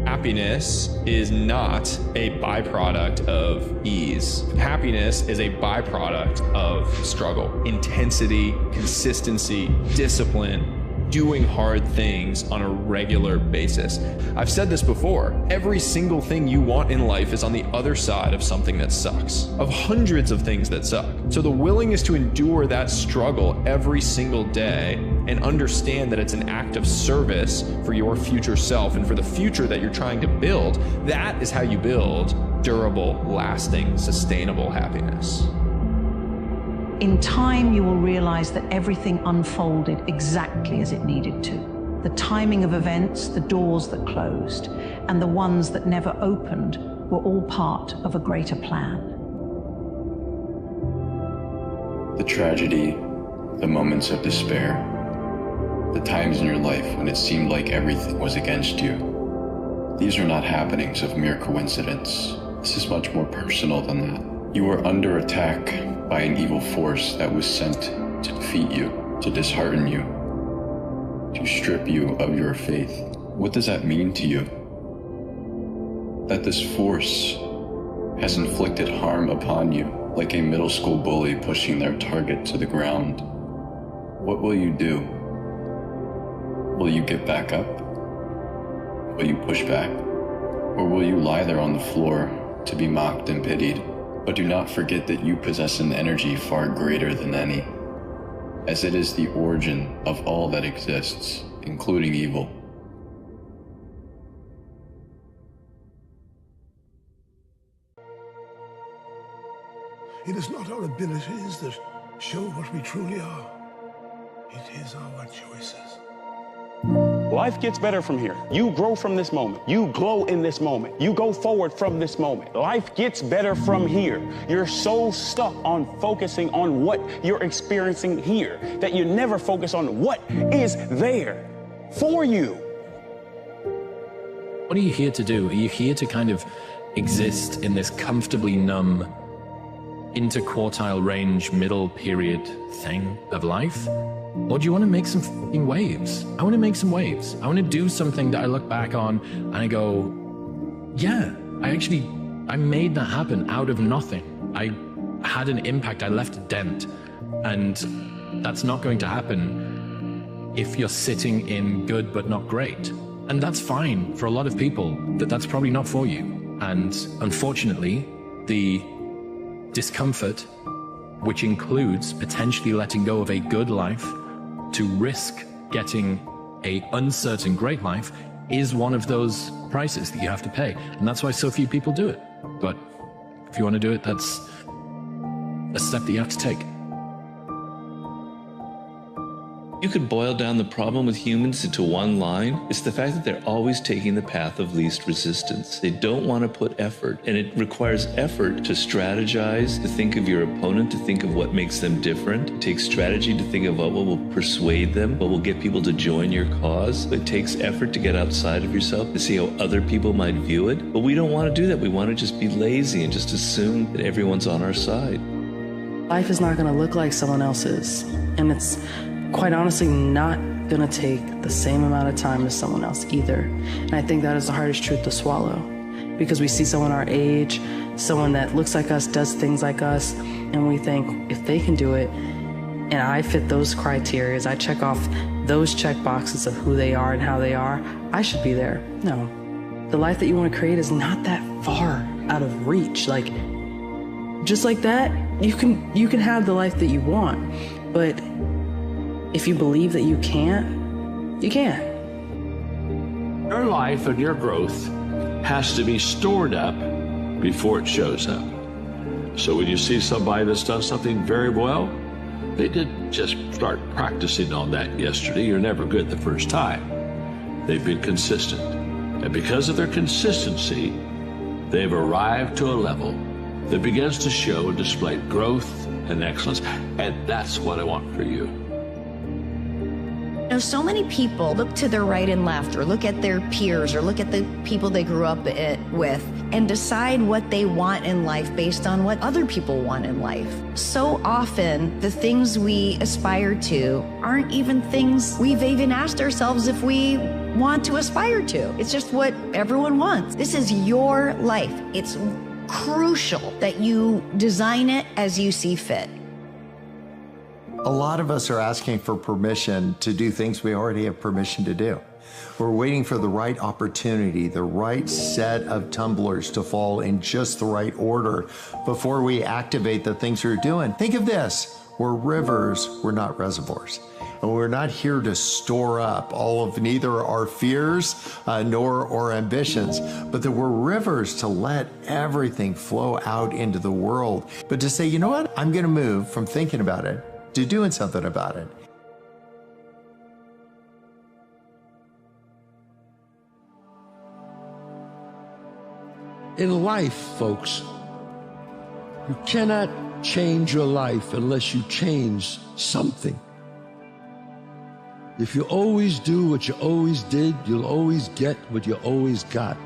Happiness is not a byproduct of ease. Happiness is a byproduct of struggle, intensity, consistency, discipline, doing hard things on a regular basis. I've said this before, every single thing you want in life is on the other side of something that sucks, of hundreds of things that suck. So the willingness to endure that struggle every single day and understand that it's an act of service for your future self and for the future that you're trying to build, that is how you build durable, lasting, sustainable happiness. In time, you will realize that everything unfolded exactly as it needed to. The timing of events, the doors that closed, and the ones that never opened were all part of a greater plan. The tragedy, the moments of despair, the times in your life when it seemed like everything was against you. These are not happenings of mere coincidence. This is much more personal than that. You were under attack by an evil force that was sent to defeat you, to dishearten you, to strip you of your faith. What does that mean to you? That this force has inflicted harm upon you, like a middle school bully pushing their target to the ground. What will you do? Will you get back up? Will you push back? Or will you lie there on the floor to be mocked and pitied? But do not forget that you possess an energy far greater than any, as it is the origin of all that exists, including evil. It is not our abilities that show what we truly are. It is our choices. Life gets better from here. You grow from this moment. You glow in this moment. You go forward from this moment. Life gets better from here. You're so stuck on focusing on what you're experiencing here that you never focus on what is there for you. What are you here to do? Are you here to kind of exist in this comfortably numb, interquartile range, middle period thing of life? Or do you want to make some fucking waves? I want to make some waves. I want to do something that I look back on and I go, yeah, I made that happen out of nothing. I had an impact, I left a dent. And that's not going to happen if you're sitting in good but not great. And that's fine for a lot of people, that's probably not for you. And unfortunately, the discomfort, which includes potentially letting go of a good life to risk getting a uncertain great life, is one of those prices that you have to pay. And that's why so few people do it. But if you want to do it, that's a step that you have to take. You could boil down the problem with humans into one line. It's the fact that they're always taking the path of least resistance. They don't want to put effort, and it requires effort to strategize, to think of your opponent, to think of what makes them different. It takes strategy to think of what will persuade them, what will get people to join your cause. It takes effort to get outside of yourself, to see how other people might view it. But we don't want to do that. We want to just be lazy and just assume that everyone's on our side. Life is not going to look like someone else's, and it's quite honestly not gonna take the same amount of time as someone else either. And I think that is the hardest truth to swallow, because we see someone our age, someone that looks like us, does things like us, and we think, if they can do it, and I fit those criteria, I check off those check boxes of who they are and how they are, I should be there. No, the life that you want to create is not that far out of reach. Like, just like that, you can have the life that you want, but if you believe that you can't, you can't. Your life and your growth has to be stored up before it shows up. So when you see somebody that's done something very well, they didn't just start practicing on that yesterday. You're never good the first time. They've been consistent. And because of their consistency, they've arrived to a level that begins to show and display growth and excellence. And that's what I want for you. You know, so many people look to their right and left, or look at their peers, or look at the people they grew up with, and decide what they want in life based on what other people want in life. So often, the things we aspire to aren't even things we've even asked ourselves if we want to aspire to. It's just what everyone wants. This is your life. It's crucial that you design it as you see fit. A lot of us are asking for permission to do things we already have permission to do. We're waiting for the right opportunity, the right set of tumblers to fall in just the right order before we activate the things we're doing. Think of this, we're rivers, we're not reservoirs. And we're not here to store up all of neither our fears nor our ambitions, but that we're rivers to let everything flow out into the world. But to say, you know what, I'm gonna move from thinking about it to doing something about it. In life, folks, you cannot change your life unless you change something. If you always do what you always did, you'll always get what you always got.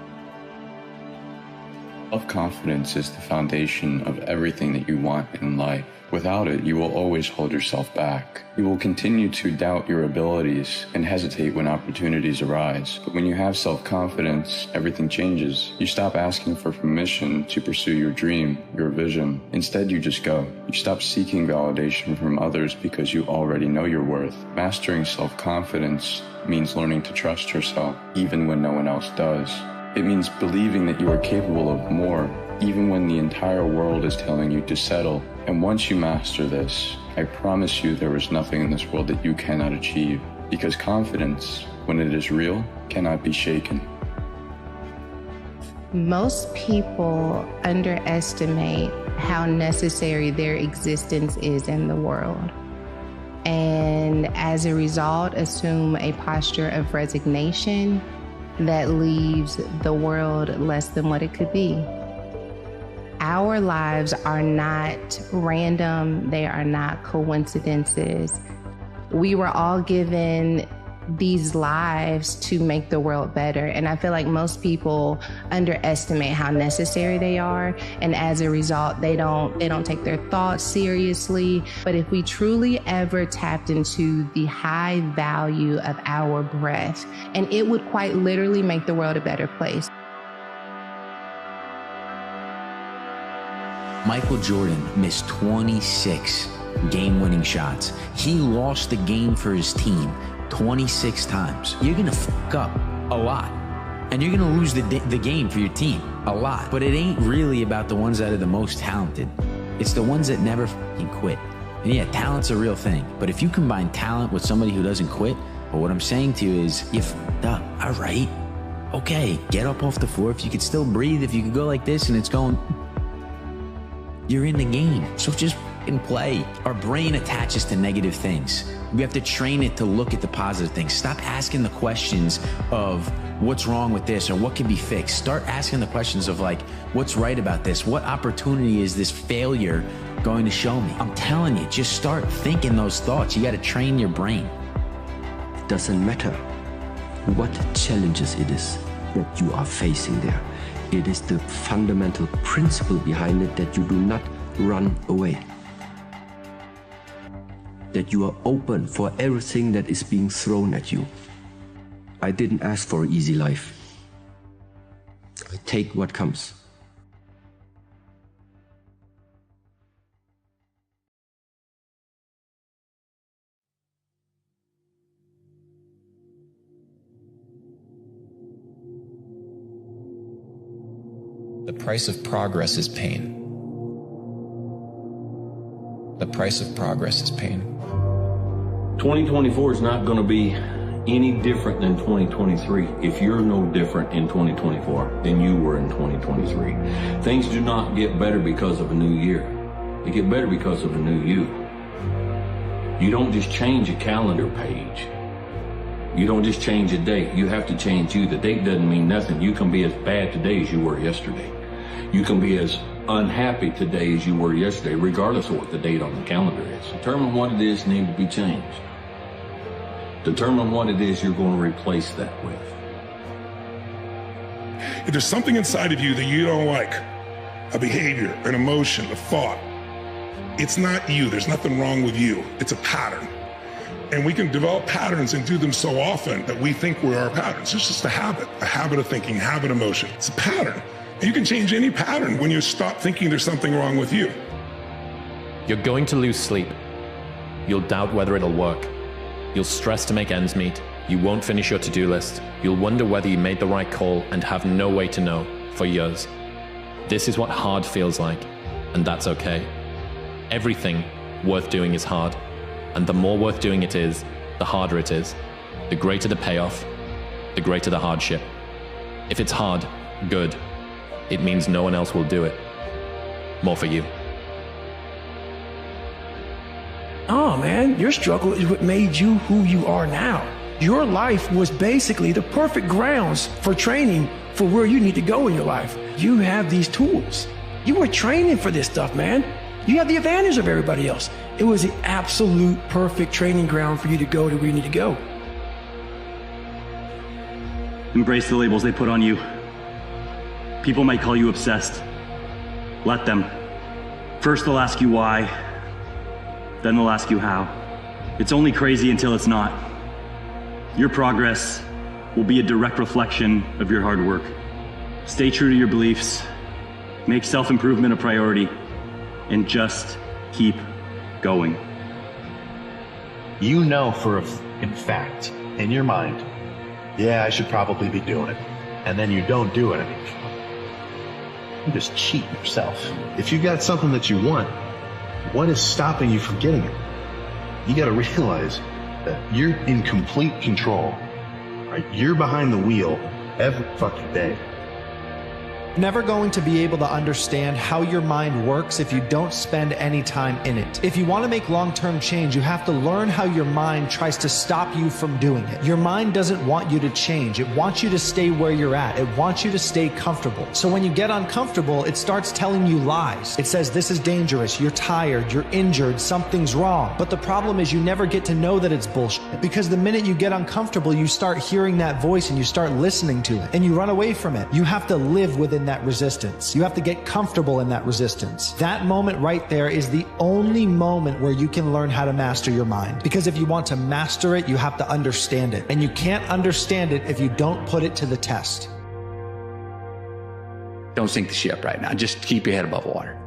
Self-confidence is the foundation of everything that you want in life. Without it, you will always hold yourself back. You will continue to doubt your abilities and hesitate when opportunities arise. But when you have self-confidence, everything changes. You stop asking for permission to pursue your dream, your vision. Instead, you just go. You stop seeking validation from others because you already know your worth. Mastering self-confidence means learning to trust yourself, even when no one else does. It means believing that you are capable of more, even when the entire world is telling you to settle. And once you master this, I promise you there is nothing in this world that you cannot achieve, because confidence, when it is real, cannot be shaken. Most people underestimate how necessary their existence is in the world, and as a result, assume a posture of resignation that leaves the world less than what it could be. Our lives are not random, they are not coincidences. We were all given these lives to make the world better, and I feel like most people underestimate how necessary they are, and as a result, they don't take their thoughts seriously. But if we truly ever tapped into the high value of our breath, and it would quite literally make the world a better place. Michael Jordan missed 26 game-winning shots. He lost the game for his team 26 times. You're gonna fuck up a lot. And you're gonna lose the game for your team a lot. But it ain't really about the ones that are the most talented. It's the ones that never fucking quit. And yeah, talent's a real thing. But if you combine talent with somebody who doesn't quit, well, what I'm saying to you is, you fucked up. All right. Okay, get up off the floor. If you could still breathe, if you could go like this and it's going, you're in the game. So just fucking play. Our brain attaches to negative things. We have to train it to look at the positive things. Stop asking the questions of what's wrong with this or what can be fixed. Start asking the questions of like, what's right about this? What opportunity is this failure going to show me? I'm telling you, just start thinking those thoughts. You got to train your brain. It doesn't matter what challenges it is that you are facing there. It is the fundamental principle behind it that you do not run away. That you are open for everything that is being thrown at you. I didn't ask for an easy life. I take what comes. The price of progress is pain. The price of progress is pain. 2024 is not going to be any different than 2023 if you're no different in 2024 than you were in 2023. Things do not get better because of a new year. They get better because of a new you. You don't just change a calendar page. You don't just change a date. You have to change you. The date doesn't mean nothing. You can be as bad today as you were yesterday. You can be as unhappy today as you were yesterday, regardless of what the date on the calendar is. Determine what it is need to be changed. Determine what it is you're going to replace that with. If there's something inside of you that you don't like, a behavior, an emotion, a thought, it's not you. There's nothing wrong with you. It's a pattern. And we can develop patterns and do them so often that we think we're our patterns. It's just a habit of thinking, habit of motion. It's a pattern. And you can change any pattern when you stop thinking there's something wrong with you. You're going to lose sleep. You'll doubt whether it'll work. You'll stress to make ends meet. You won't finish your to-do list. You'll wonder whether you made the right call and have no way to know for years. This is what hard feels like, and that's okay. Everything worth doing is hard. And the more worth doing it is, the harder it is. The greater the payoff, the greater the hardship. If it's hard, good. It means no one else will do it. More for you. Oh man, your struggle is what made you who you are now. Your life was basically the perfect grounds for training for where you need to go in your life. You have these tools. You were training for this stuff, man. You have the advantage of everybody else. It was the absolute perfect training ground for you to go to where you need to go. Embrace the labels they put on you. People might call you obsessed. Let them. First they'll ask you why, then they'll ask you how. It's only crazy until it's not. Your progress will be a direct reflection of your hard work. Stay true to your beliefs, make self-improvement a priority, and just keep going. You know in fact, in your mind, yeah, I should probably be doing it. And then you don't do it. I mean, you just cheat yourself. If you got something that you want, what is stopping you from getting it? You got to realize that you're in complete control, right? You're behind the wheel every fucking day. Never going to be able to understand how your mind works if you don't spend any time in it. If you want to make long-term change, you have to learn how your mind tries to stop you from doing it. Your mind doesn't want you to change. It wants you to stay where you're at. It wants you to stay comfortable. So when you get uncomfortable, it starts telling you lies. It says, this is dangerous, you're tired, you're injured, something's wrong. But the problem is you never get to know that it's bullshit. Because the minute you get uncomfortable, you start hearing that voice and you start listening to it. And you run away from it. You have to live within that resistance. You have to get comfortable in that resistance. That moment right there is the only moment where you can learn how to master your mind. Because if you want to master it, you have to understand it. And you can't understand it if you don't put it to the test. Don't sink the ship right now. Just keep your head above water.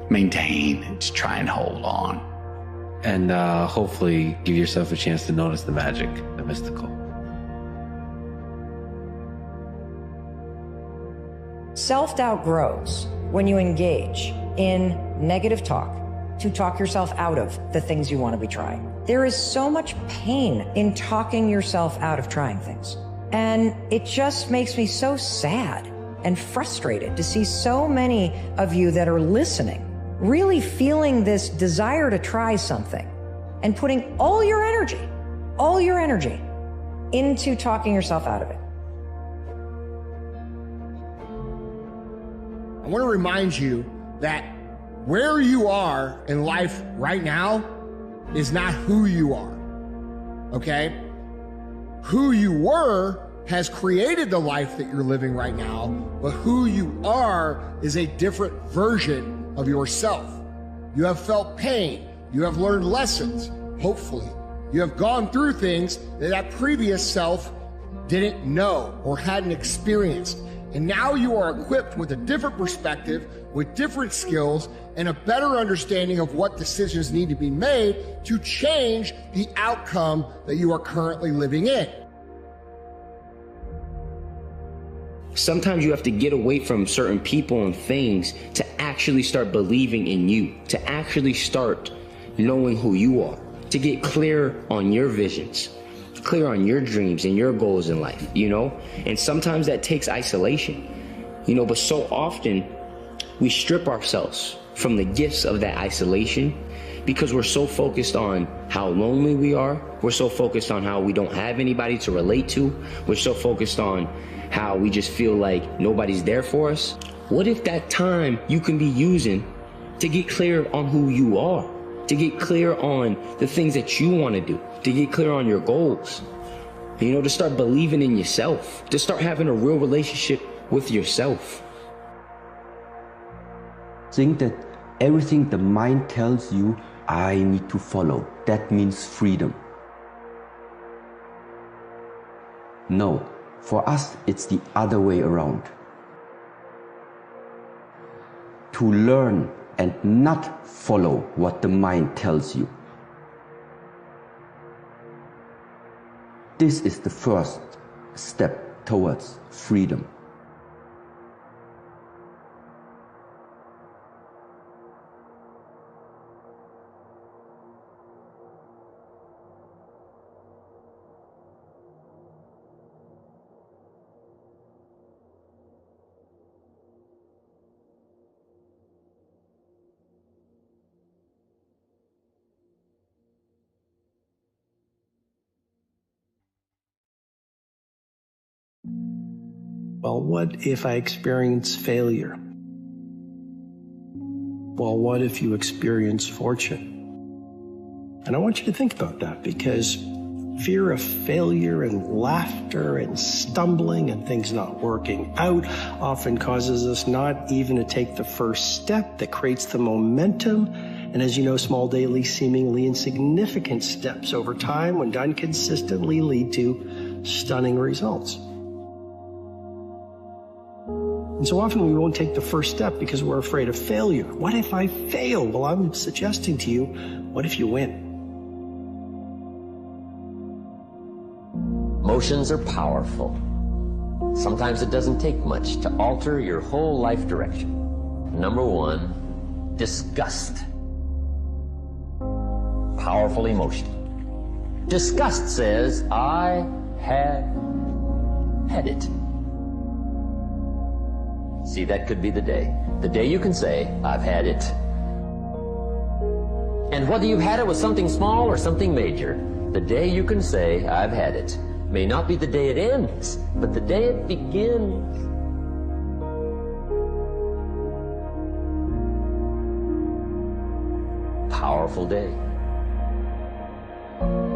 maintain, just try and hold on. And hopefully give yourself a chance to notice the magic, the mystical. Self-doubt grows when you engage in negative talk to talk yourself out of the things you want to be trying. There is so much pain in talking yourself out of trying things. And it just makes me so sad and frustrated to see so many of you that are listening, really feeling this desire to try something and putting all your energy into talking yourself out of it. I want to remind you that where you are in life right now is not who you are, okay? Who you were has created the life that you're living right now, but who you are is a different version of yourself. You have felt pain. You have learned lessons, hopefully. You have gone through things that that previous self didn't know or hadn't experienced. And now you are equipped with a different perspective, with different skills, and a better understanding of what decisions need to be made to change the outcome that you are currently living in. Sometimes you have to get away from certain people and things to actually start believing in you, to actually start knowing who you are, to get clear on your visions, clear on your dreams and your goals in life, you know? And sometimes that takes isolation, you know, but so often we strip ourselves from the gifts of that isolation because we're so focused on how lonely we are. We're so focused on how we don't have anybody to relate to. We're so focused on how we just feel like nobody's there for us. What if that time you can be using to get clear on who you are, to get clear on the things that you want to do, to get clear on your goals, you know, to start believing in yourself, to start having a real relationship with yourself. Think that everything the mind tells you, I need to follow. That means freedom. No, for us, it's the other way around. To learn and not follow what the mind tells you. This is the first step towards freedom. Well, what if I experience failure? Well, what if you experience fortune? And I want you to think about that, because fear of failure and laughter and stumbling and things not working out often causes us not even to take the first step that creates the momentum. And as you know, small daily, seemingly insignificant steps over time, when done consistently, lead to stunning results. And so often we won't take the first step because we're afraid of failure. What if I fail? Well, I'm suggesting to you, what if you win? Emotions are powerful. Sometimes it doesn't take much to alter your whole life direction. Number one, disgust. Powerful emotion. Disgust says, I had it. See, that could be the day you can say, I've had it. And whether you've had it with something small or something major, the day you can say, I've had it, may not be the day it ends, but the day it begins. Powerful day.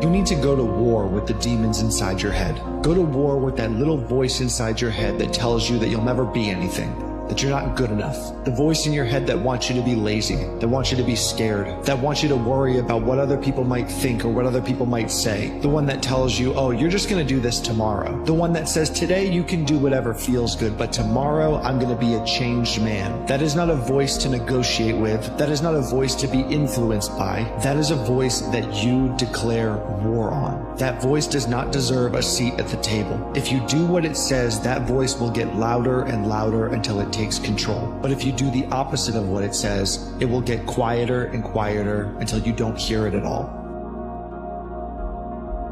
You need to go to war with the demons inside your head. Go to war with that little voice inside your head that tells you that you'll never be anything, that you're not good enough. The voice in your head that wants you to be lazy, that wants you to be scared, that wants you to worry about what other people might think or what other people might say. The one that tells you, oh, you're just going to do this tomorrow. The one that says today you can do whatever feels good, but tomorrow I'm going to be a changed man. That is not a voice to negotiate with. That is not a voice to be influenced by. That is a voice that you declare war on. That voice does not deserve a seat at the table. If you do what it says, that voice will get louder and louder until it takes control. But if you do the opposite of what it says, it will get quieter and quieter until you don't hear it at all.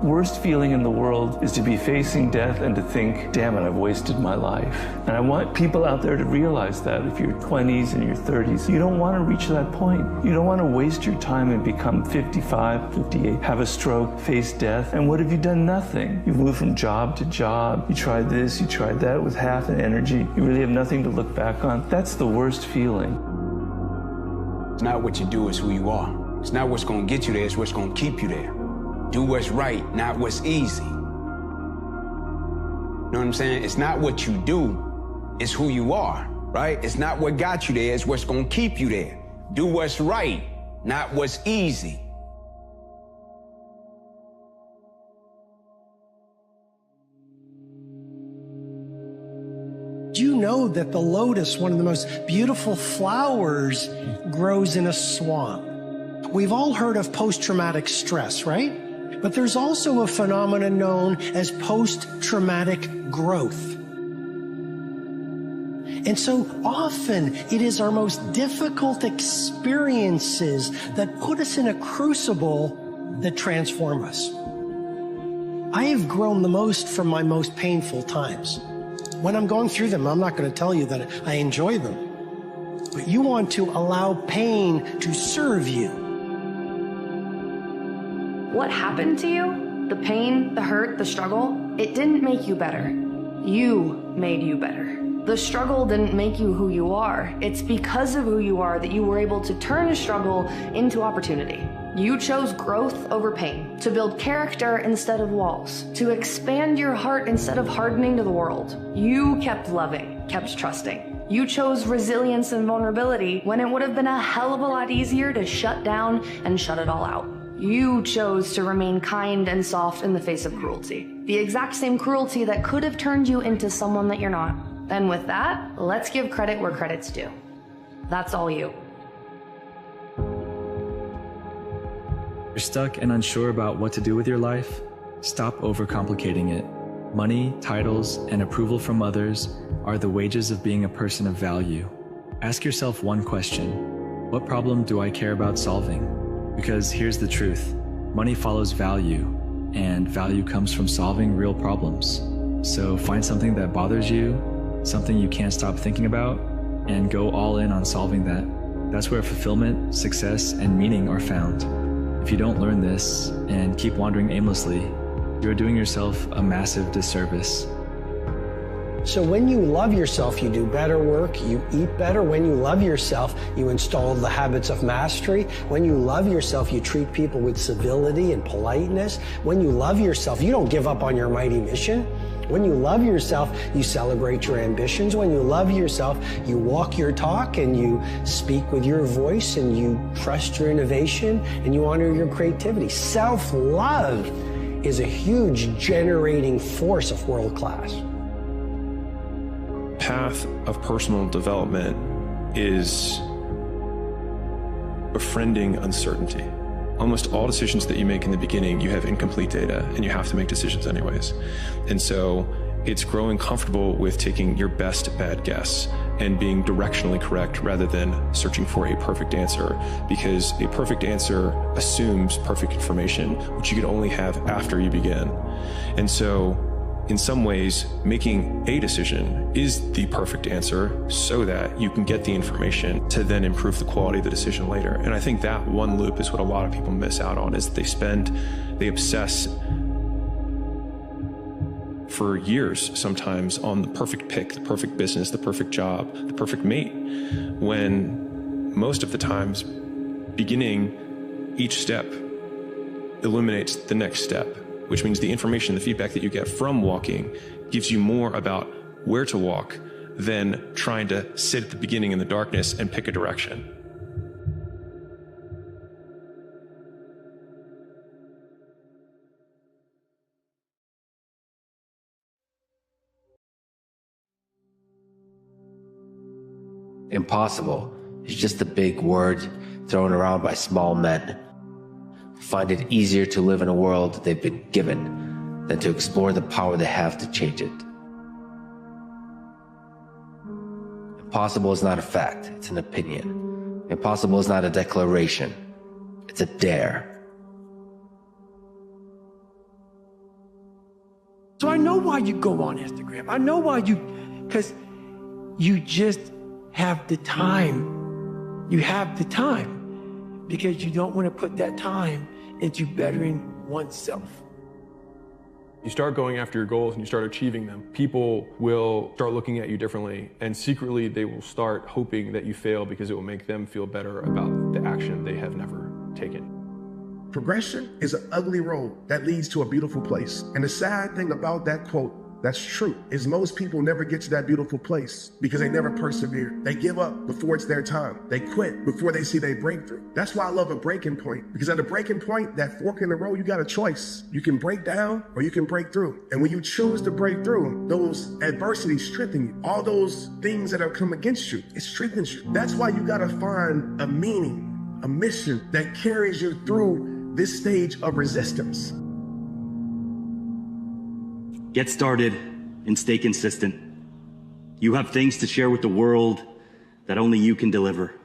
Worst feeling in the world is to be facing death and to think, damn it, I've wasted my life. And I want people out there to realize that if you're 20s and you're 30s, you don't want to reach that point. You don't want to waste your time and become 55, 58, have a stroke, face death. And what have you done? Nothing. You've moved from job to job. You tried this, you tried that with half an energy. You really have nothing to look back on. That's the worst feeling. It's not what you do, it's who you are. It's not what's going to get you there, it's what's going to keep you there. Do what's right, not what's easy. You know what I'm saying? It's not what you do, it's who you are, right? It's not what got you there, it's what's gonna keep you there. Do what's right, not what's easy. Do you know that the lotus, one of the most beautiful flowers, grows in a swamp? We've all heard of post-traumatic stress, right? But there's also a phenomenon known as post-traumatic growth. And so often it is our most difficult experiences that put us in a crucible that transform us. I have grown the most from my most painful times. When I'm going through them, I'm not going to tell you that I enjoy them. But you want to allow pain to serve you. What happened to you, the pain, the hurt, the struggle, it didn't make you better. You made you better. The struggle didn't make you who you are. It's because of who you are that you were able to turn a struggle into opportunity. You chose growth over pain, to build character instead of walls, to expand your heart instead of hardening to the world. You kept loving, kept trusting. You chose resilience and vulnerability when it would have been a hell of a lot easier to shut down and shut it all out. You chose to remain kind and soft in the face of cruelty. The exact same cruelty that could have turned you into someone that you're not. And with that, let's give credit where credit's due. That's all you. You're stuck and unsure about what to do with your life? Stop overcomplicating it. Money, titles, and approval from others are the wages of being a person of value. Ask yourself one question: what problem do I care about solving? Because here's the truth: money follows value, and value comes from solving real problems. So find something that bothers you, something you can't stop thinking about, and go all in on solving that. That's where fulfillment, success, and meaning are found. If you don't learn this and keep wandering aimlessly, you're doing yourself a massive disservice. So when you love yourself, you do better work, you eat better. When you love yourself, you install the habits of mastery. When you love yourself, you treat people with civility and politeness. When you love yourself, you don't give up on your mighty mission. When you love yourself, you celebrate your ambitions. When you love yourself, you walk your talk and you speak with your voice and you trust your innovation and you honor your creativity. Self-love is a huge generating force of world class. Path of personal development is befriending uncertainty. Almost all decisions that you make in the beginning, you have incomplete data and you have to make decisions anyways. And so it's growing comfortable with taking your best bad guess and being directionally correct rather than searching for a perfect answer, because a perfect answer assumes perfect information, which you can only have after you begin. And so in some ways, making a decision is the perfect answer so that you can get the information to then improve the quality of the decision later. And I think that one loop is what a lot of people miss out on, is they obsess for years sometimes on the perfect pick, the perfect business, the perfect job, the perfect mate, when most of the times beginning each step illuminates the next step, which means the information, the feedback that you get from walking gives you more about where to walk than trying to sit at the beginning in the darkness and pick a direction. Impossible is just a big word thrown around by small men. Find it easier to live in a world they've been given than to explore the power they have to change it. Impossible is not a fact, it's an opinion. Impossible is not a declaration, it's a dare. So I know why you go on Instagram. I know why because you just have the time. You have the time because you don't want to put that time into bettering oneself. You start going after your goals and you start achieving them, people will start looking at you differently, and secretly they will start hoping that you fail because it will make them feel better about the action they have never taken. Progression is an ugly road that leads to a beautiful place. And the sad thing about that quote that's true is most people never get to that beautiful place because they never persevere. They give up before it's their time. They quit before they see their breakthrough. That's why I love a breaking point, because at a breaking point, that fork in the road, you got a choice. You can break down or you can break through. And when you choose to break through, those adversities strengthen you. All those things that have come against you, it strengthens you. That's why you got to find a meaning, a mission that carries you through this stage of resistance. Get started and stay consistent. You have things to share with the world that only you can deliver.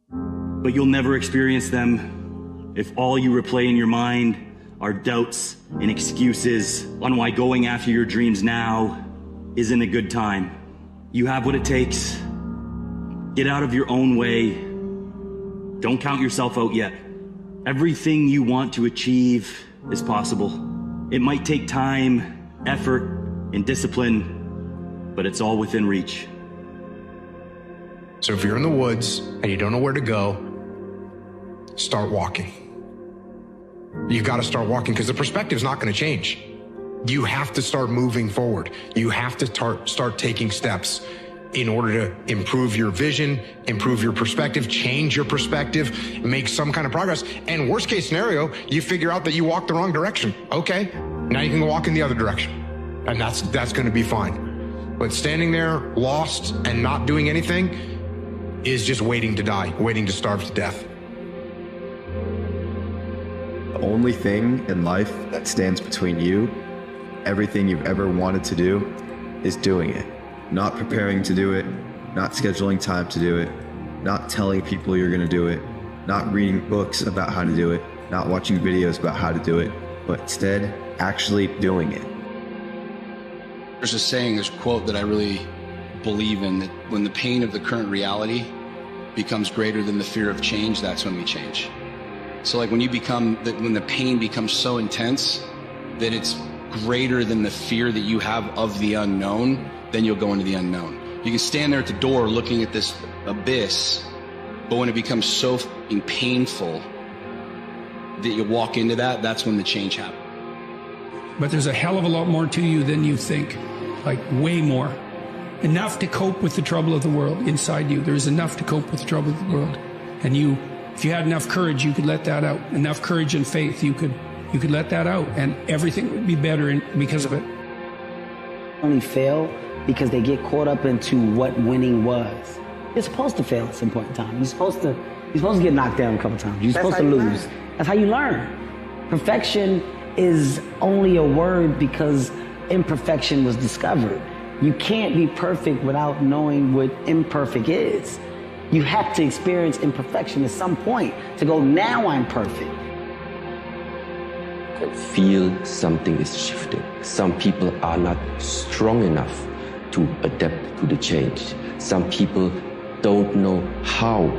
But you'll never experience them if all you replay in your mind are doubts and excuses on why going after your dreams now isn't a good time. You have what it takes. Get out of your own way. Don't count yourself out yet. Everything you want to achieve is possible. It might take time, effort, and discipline, but it's all within reach. So if you're in the woods and you don't know where to go, start walking. You've got to start walking because the perspective's not going to change. You have to start moving forward. You have to start taking steps in order to improve your vision, improve your perspective, change your perspective, make some kind of progress. And worst case scenario, you figure out that you walked the wrong direction. Okay, now you can walk in the other direction. And that's going to be fine. But standing there lost and not doing anything is just waiting to die, waiting to starve to death. The only thing in life that stands between you, everything you've ever wanted to do, is doing it. Not preparing to do it, not scheduling time to do it, not telling people you're going to do it, not reading books about how to do it, not watching videos about how to do it, but instead actually doing it. There's a saying, there's a quote that I really believe in, that when the pain of the current reality becomes greater than the fear of change, that's when we change. So like when the pain becomes so intense that it's greater than the fear that you have of the unknown, then you'll go into the unknown. You can stand there at the door looking at this abyss, but when it becomes so painful that you walk into that, that's when the change happens. But there's a hell of a lot more to you than you think, like way more. Enough to cope with the trouble of the world inside you. There's enough to cope with the trouble of the world. And if you had enough courage, you could let that out. Enough courage and faith, you could let that out, and everything would be better because of it. Only fail because they get caught up into what winning was. You're supposed to fail at some point in time. You're supposed to get knocked down a couple times. You're supposed to lose. That's how you learn. Perfection is only a word because imperfection was discovered. You can't be perfect without knowing what imperfect is. You have to experience imperfection at some point to go, now I'm perfect. I can feel something is shifting. Some people are not strong enough to adapt to the change. Some people don't know how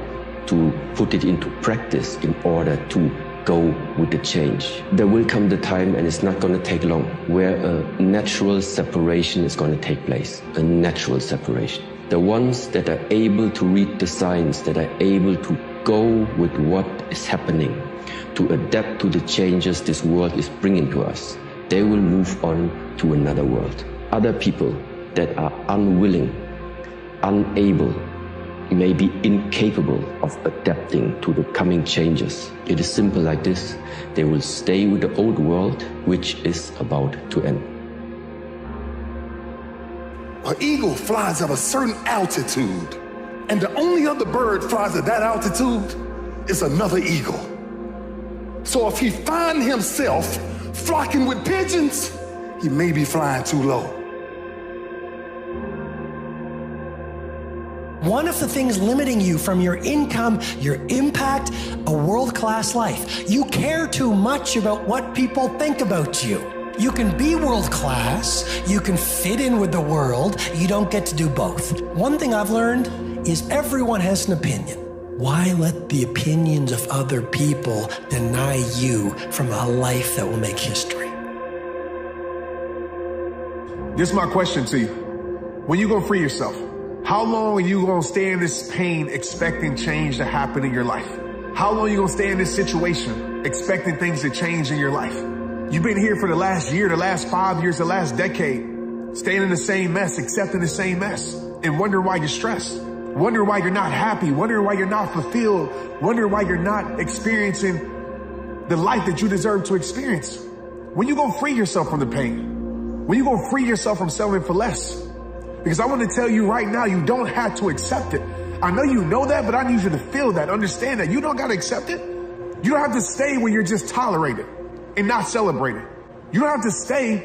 to put it into practice in order to go with the change. There will come the time, and it's not going to take long, where a natural separation is going to take place. A natural separation. The ones that are able to read the signs, that are able to go with what is happening, to adapt to the changes this world is bringing to us, they will move on to another world. Other people that are unwilling, unable, maybe incapable of adapting to the coming changes. It is simple like this. They will stay with the old world, which is about to end. An eagle flies at a certain altitude, and the only other bird flies at that altitude is another eagle. So if he finds himself flocking with pigeons, he may be flying too low. One of the things limiting you from your income, your impact, a world-class life. You care too much about what people think about you. You can be world-class, you can fit in with the world, you don't get to do both. One thing I've learned is everyone has an opinion. Why let the opinions of other people deny you from a life that will make history? This is my question to you. When you gonna free yourself? How long are you gonna stay in this pain expecting change to happen in your life? How long are you gonna stay in this situation expecting things to change in your life? You've been here for the last year, the last 5 years, the last decade, staying in the same mess, accepting the same mess, and wonder why you're stressed. Wonder why you're not happy, wonder why you're not fulfilled, wonder why you're not experiencing the life that you deserve to experience. When you gonna free yourself from the pain? When you gonna free yourself from settling for less? Because I want to tell you right now, you don't have to accept it. I know you know that, but I need you to feel that, understand that. You don't got to accept it. You don't have to stay where you're just tolerated and not celebrated. You don't have to stay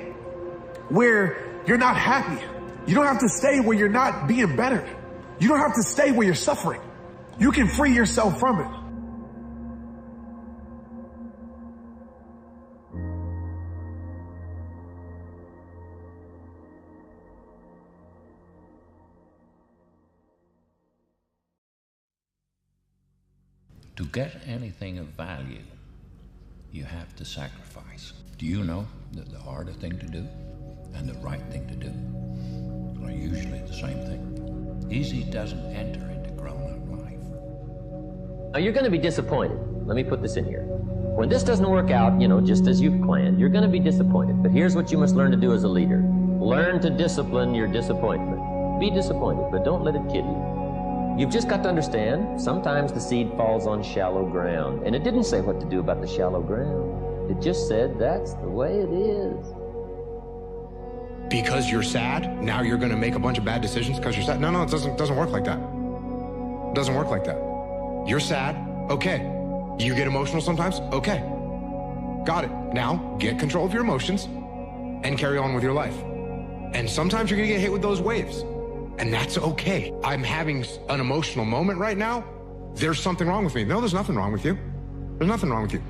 where you're not happy. You don't have to stay where you're not being better. You don't have to stay where you're suffering. You can free yourself from it. To get anything of value, you have to sacrifice. Do you know that the harder thing to do and the right thing to do are usually the same thing? Easy doesn't enter into grown-up life. Now, you're going to be disappointed. Let me put this in here. When this doesn't work out, just as you've planned, you're going to be disappointed. But here's what you must learn to do as a leader. Learn to discipline your disappointment. Be disappointed, but don't let it kill you. You've just got to understand, sometimes the seed falls on shallow ground. And it didn't say what to do about the shallow ground. It just said that's the way it is. Because you're sad, now you're going to make a bunch of bad decisions because you're sad. No, it doesn't work like that. It doesn't work like that. You're sad, okay. You get emotional sometimes, okay. Got it. Now, get control of your emotions and carry on with your life. And sometimes you're going to get hit with those waves. And that's okay. I'm having an emotional moment right now. There's something wrong with me. No, there's nothing wrong with you. There's nothing wrong with you.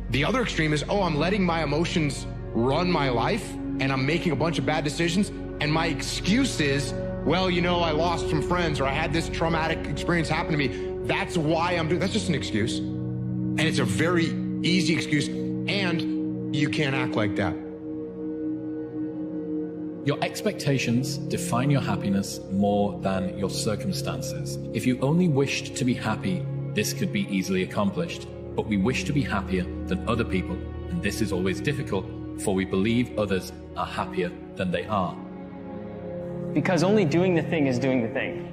The other extreme is, I'm letting my emotions run my life and I'm making a bunch of bad decisions. And my excuse is, well, I lost some friends or I had this traumatic experience happen to me. That's why I'm doing, that's just an excuse. And it's a very easy excuse. And you can't act like that. Your expectations define your happiness more than your circumstances. If you only wished to be happy, this could be easily accomplished. But we wish to be happier than other people, and this is always difficult, for we believe others are happier than they are. Because only doing the thing is doing the thing.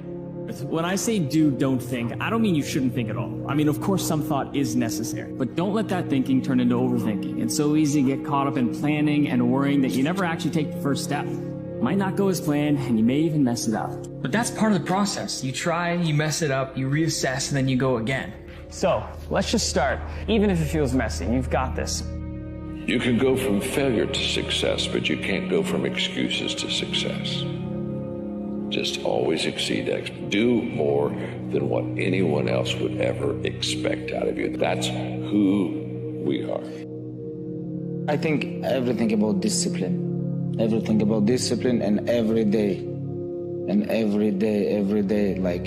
When I say do, don't think, I don't mean you shouldn't think at all. I mean, of course, some thought is necessary, but don't let that thinking turn into overthinking. It's so easy to get caught up in planning and worrying that you never actually take the first step. Might not go as planned, and you may even mess it up. But that's part of the process. You try, you mess it up, you reassess, and then you go again. So, let's just start. Even if it feels messy, you've got this. You can go from failure to success, but you can't go from excuses to success. Just always exceed, do more than what anyone else would ever expect out of you. That's who we are. I think everything about discipline. Everything about discipline, and every day. And every day, like,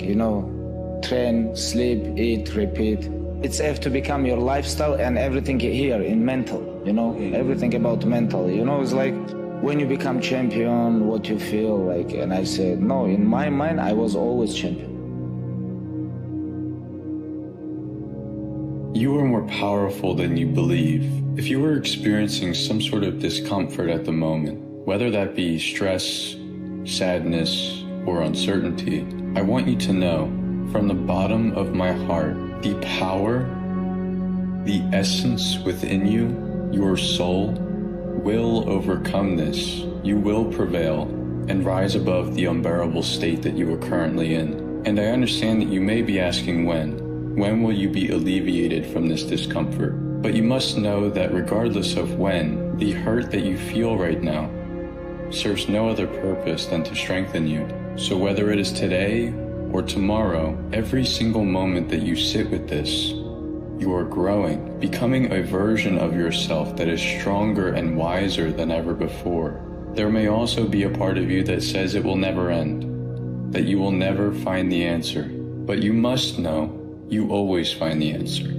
train, sleep, eat, repeat. It's have to become your lifestyle, and everything here in mental, everything about mental, it's like when you become champion, what you feel like. And I said, no, in my mind, I was always champion. You are more powerful than you believe. If you are experiencing some sort of discomfort at the moment, whether that be stress, sadness, or uncertainty, I want you to know from the bottom of my heart, the power, the essence within you, your soul, will overcome this. You will prevail and rise above the unbearable state that you are currently in. And I understand that you may be asking when. When will you be alleviated from this discomfort? But you must know that regardless of when, the hurt that you feel right now serves no other purpose than to strengthen you. So whether it is today or tomorrow, every single moment that you sit with this, you are growing, becoming a version of yourself that is stronger and wiser than ever before. There may also be a part of you that says it will never end, that you will never find the answer, but you must know you always find the answer.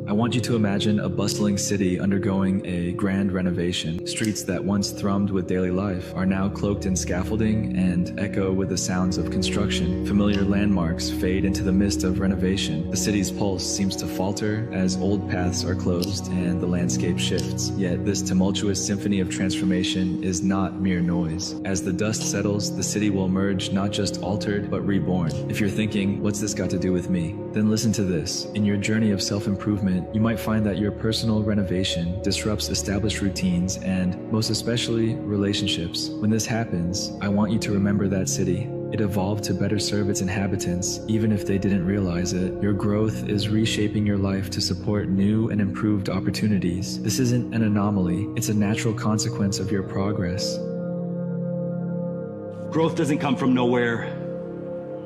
I want you to imagine a bustling city undergoing a grand renovation. Streets that once thrummed with daily life are now cloaked in scaffolding and echo with the sounds of construction. Familiar landmarks fade into the mist of renovation. The city's pulse seems to falter as old paths are closed and the landscape shifts. Yet this tumultuous symphony of transformation is not mere noise. As the dust settles, the city will emerge not just altered, but reborn. If you're thinking, what's this got to do with me? Then listen to this. In your journey of self-improvement, you might find that your personal renovation disrupts established routines and, most especially, relationships. When this happens, I want you to remember that city. It evolved to better serve its inhabitants, even if they didn't realize it. Your growth is reshaping your life to support new and improved opportunities. This isn't an anomaly, it's a natural consequence of your progress. Growth doesn't come from nowhere.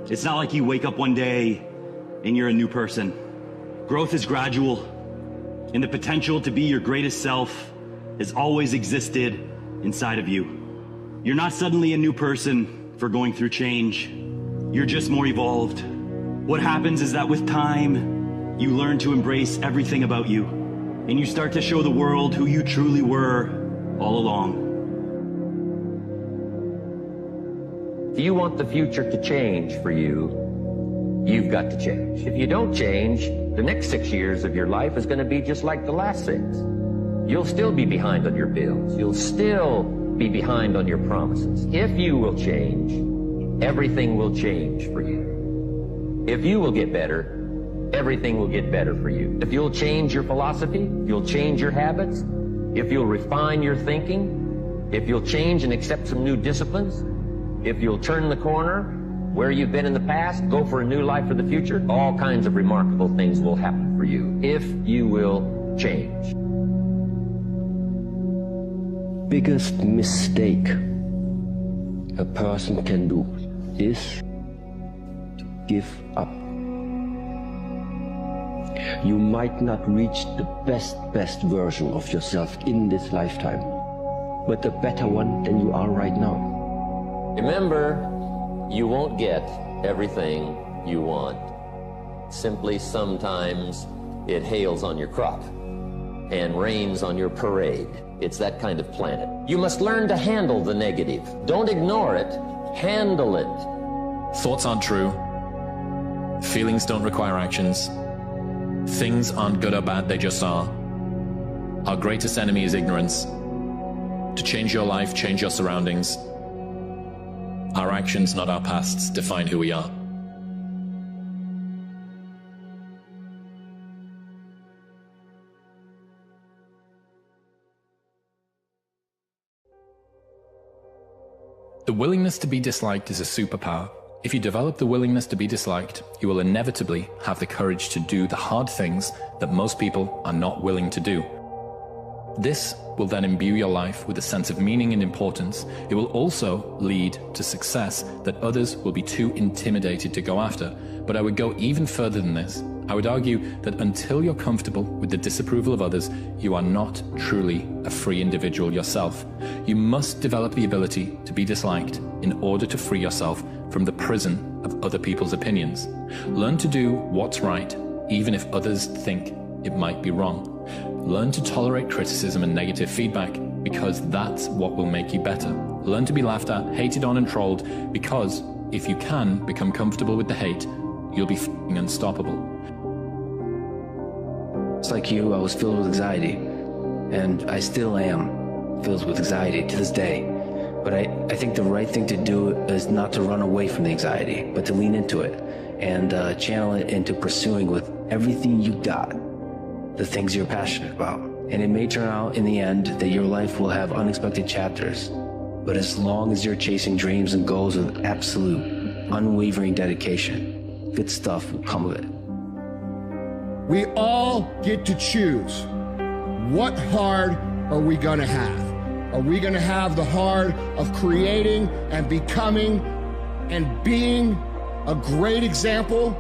It's not like you wake up one day and you're a new person. Growth is gradual, and the potential to be your greatest self has always existed inside of you. You're not suddenly a new person for going through change. You're just more evolved. What happens is that with time, you learn to embrace everything about you, and you start to show the world who you truly were all along. If you want the future to change for you, you've got to change. If you don't change, the next 6 years of your life is going to be just like the last 6. You'll still be behind on your bills. You'll still be behind on your promises. If you will change, everything will change for you. If you will get better, everything will get better for you. If you'll change your philosophy, if you'll change your habits, if you'll refine your thinking, if you'll change and accept some new disciplines, if you'll turn the corner where you've been in the past, go for a new life for the future, all kinds of remarkable things will happen for you if you will change. Biggest mistake a person can do is to give up. You might not reach the best version of yourself in this lifetime, but a better one than you are right now. Remember, you won't get everything you want. Simply sometimes it hails on your crop and rains on your parade. It's that kind of planet. You must learn to handle the negative. Don't ignore it, handle it. Thoughts aren't true. Feelings don't require actions. Things aren't good or bad, they just are. Our greatest enemy is ignorance. To change your life, change your surroundings. Our actions, not our pasts, define who we are. The willingness to be disliked is a superpower. If you develop the willingness to be disliked, you will inevitably have the courage to do the hard things that most people are not willing to do. This will then imbue your life with a sense of meaning and importance. It will also lead to success that others will be too intimidated to go after. But I would go even further than this. I would argue that until you're comfortable with the disapproval of others, you are not truly a free individual yourself. You must develop the ability to be disliked in order to free yourself from the prison of other people's opinions. Learn to do what's right, even if others think it might be wrong. Learn to tolerate criticism and negative feedback, because that's what will make you better. Learn to be laughed at, hated on, and trolled, because if you can become comfortable with the hate, you'll be f***ing unstoppable. Just like you, I was filled with anxiety, and I still am filled with anxiety to this day. But I think the right thing to do is not to run away from the anxiety, but to lean into it and channel it into pursuing with everything you got the things you're passionate about. And it may turn out in the end that your life will have unexpected chapters. But as long as you're chasing dreams and goals with absolute, unwavering dedication, good stuff will come of it. We all get to choose. What hard are we gonna have? Are we gonna have the hard of creating and becoming and being a great example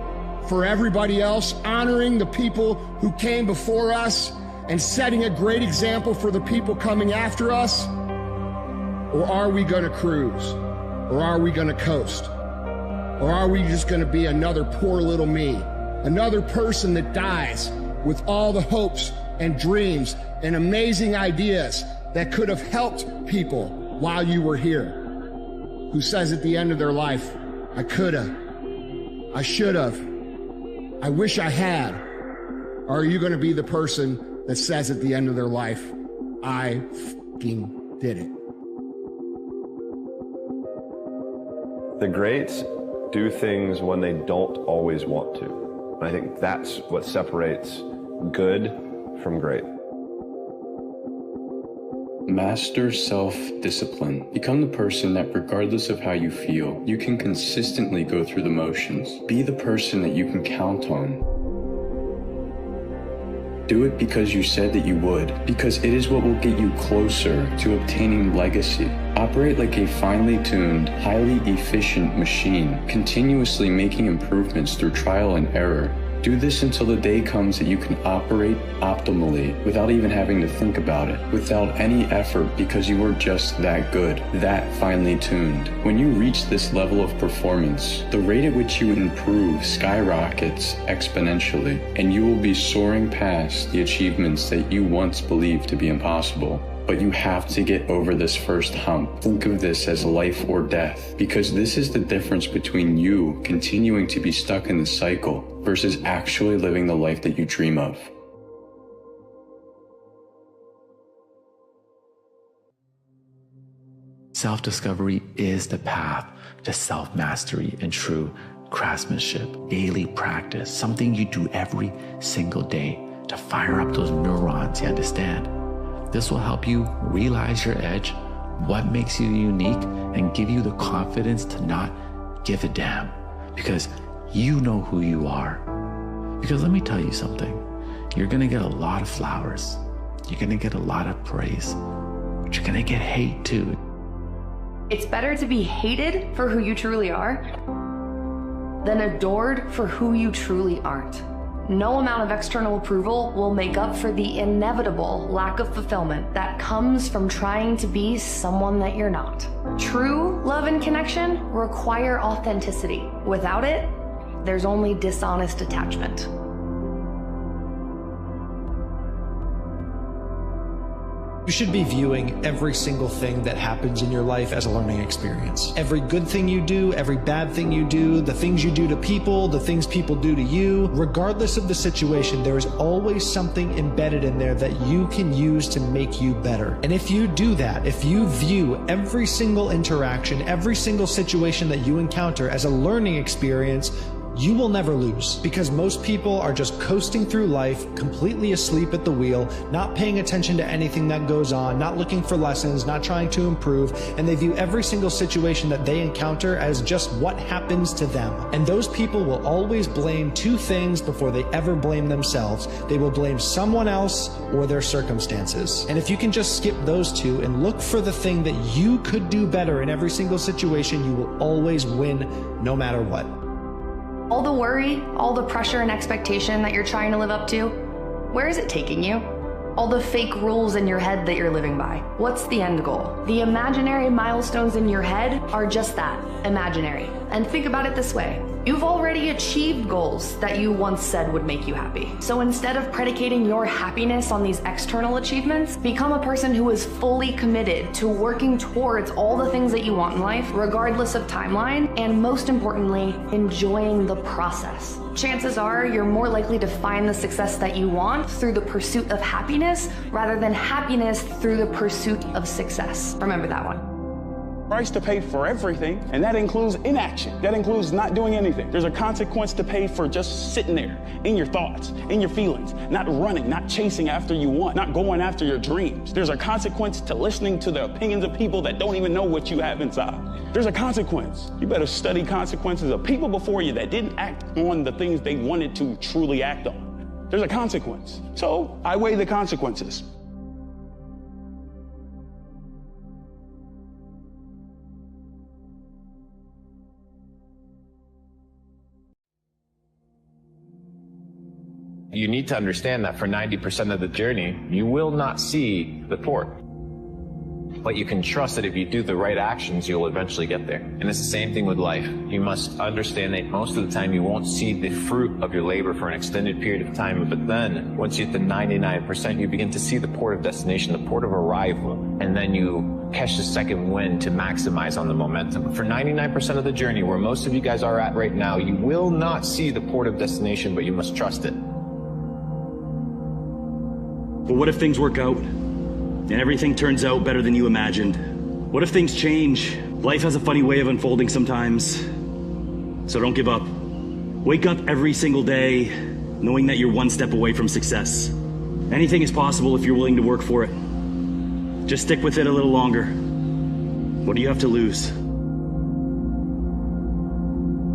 for everybody else, honoring the people who came before us and setting a great example for the people coming after us? Or are we gonna cruise? Or are we gonna coast? Or are we just gonna be another poor little me? Another person that dies with all the hopes and dreams and amazing ideas that could have helped people while you were here? Who says at the end of their life, I coulda, I should've, I wish I had? Or are you gonna be the person that says at the end of their life, I fucking did it? The greats do things when they don't always want to. And I think that's what separates good from great. Master self-discipline. Become the person that regardless of how you feel, you can consistently go through the motions. Be the person that you can count on. Do it because you said that you would, because it is what will get you closer to obtaining legacy. Operate like a finely tuned, highly efficient machine, continuously making improvements through trial and error. Do this until the day comes that you can operate optimally without even having to think about it, without any effort, because you are just that good, that finely tuned. When you reach this level of performance, the rate at which you improve skyrockets exponentially, and you will be soaring past the achievements that you once believed to be impossible. But you have to get over this first hump. Think of this as life or death, because this is the difference between you continuing to be stuck in the cycle versus actually living the life that you dream of. Self-discovery is the path to self-mastery and true craftsmanship. Daily practice, something you do every single day to fire up those neurons, you understand? This will help you realize your edge, what makes you unique, and give you the confidence to not give a damn, because you know who you are. Because let me tell you something, you're gonna get a lot of flowers, you're gonna get a lot of praise, but you're gonna get hate too. It's better to be hated for who you truly are than adored for who you truly aren't. No amount of external approval will make up for the inevitable lack of fulfillment that comes from trying to be someone that you're not. True love and connection require authenticity. Without it, there's only dishonest attachment. You should be viewing every single thing that happens in your life as a learning experience. Every good thing you do, every bad thing you do, the things you do to people, the things people do to you, regardless of the situation, there is always something embedded in there that you can use to make you better. And if you do that, if you view every single interaction, every single situation that you encounter as a learning experience, you will never lose, because most people are just coasting through life, completely asleep at the wheel, not paying attention to anything that goes on, not looking for lessons, not trying to improve, and they view every single situation that they encounter as just what happens to them. And those people will always blame two things before they ever blame themselves. They will blame someone else or their circumstances. And if you can just skip those two and look for the thing that you could do better in every single situation, you will always win no matter what. All the worry, all the pressure and expectation that you're trying to live up to, where is it taking you? All the fake rules in your head that you're living by, what's the end goal? The imaginary milestones in your head are just that, imaginary. And think about it this way. You've already achieved goals that you once said would make you happy. So instead of predicating your happiness on these external achievements, become a person who is fully committed to working towards all the things that you want in life, regardless of timeline, and most importantly, enjoying the process. Chances are you're more likely to find the success that you want through the pursuit of happiness rather than happiness through the pursuit of success. Remember that one. Price to pay for everything, and that includes inaction. That includes not doing anything. There's a consequence to pay for just sitting there in your thoughts, in your feelings, not running, not chasing after you want, not going after your dreams. There's a consequence to listening to the opinions of people that don't even know what you have inside. There's a consequence. You better study consequences of people before you that didn't act on the things they wanted to truly act on. There's a consequence. So I weigh the consequences. You need to understand that for 90% of the journey, you will not see the port. But you can trust that if you do the right actions, you'll eventually get there. And it's the same thing with life. You must understand that most of the time you won't see the fruit of your labor for an extended period of time. But then once you hit the 99%, you begin to see the port of destination, the port of arrival. And then you catch the second wind to maximize on the momentum. But for 99% of the journey, where most of you guys are at right now, you will not see the port of destination, but you must trust it. But what if things work out and everything turns out better than you imagined? What if things change? Life has a funny way of unfolding sometimes. So don't give up. Wake up every single day knowing that you're one step away from success. Anything is possible if you're willing to work for it. Just stick with it a little longer. What do you have to lose?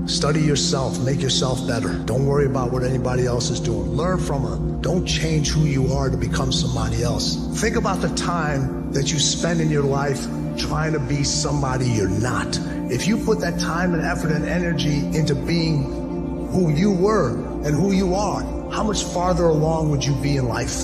Study yourself, make yourself better. Don't worry about what anybody else is doing. Learn from them. Don't change who you are to become somebody else. Think about the time that you spend in your life trying to be somebody you're not. If you put that time and effort and energy into being who you were and who you are, how much farther along would you be in life?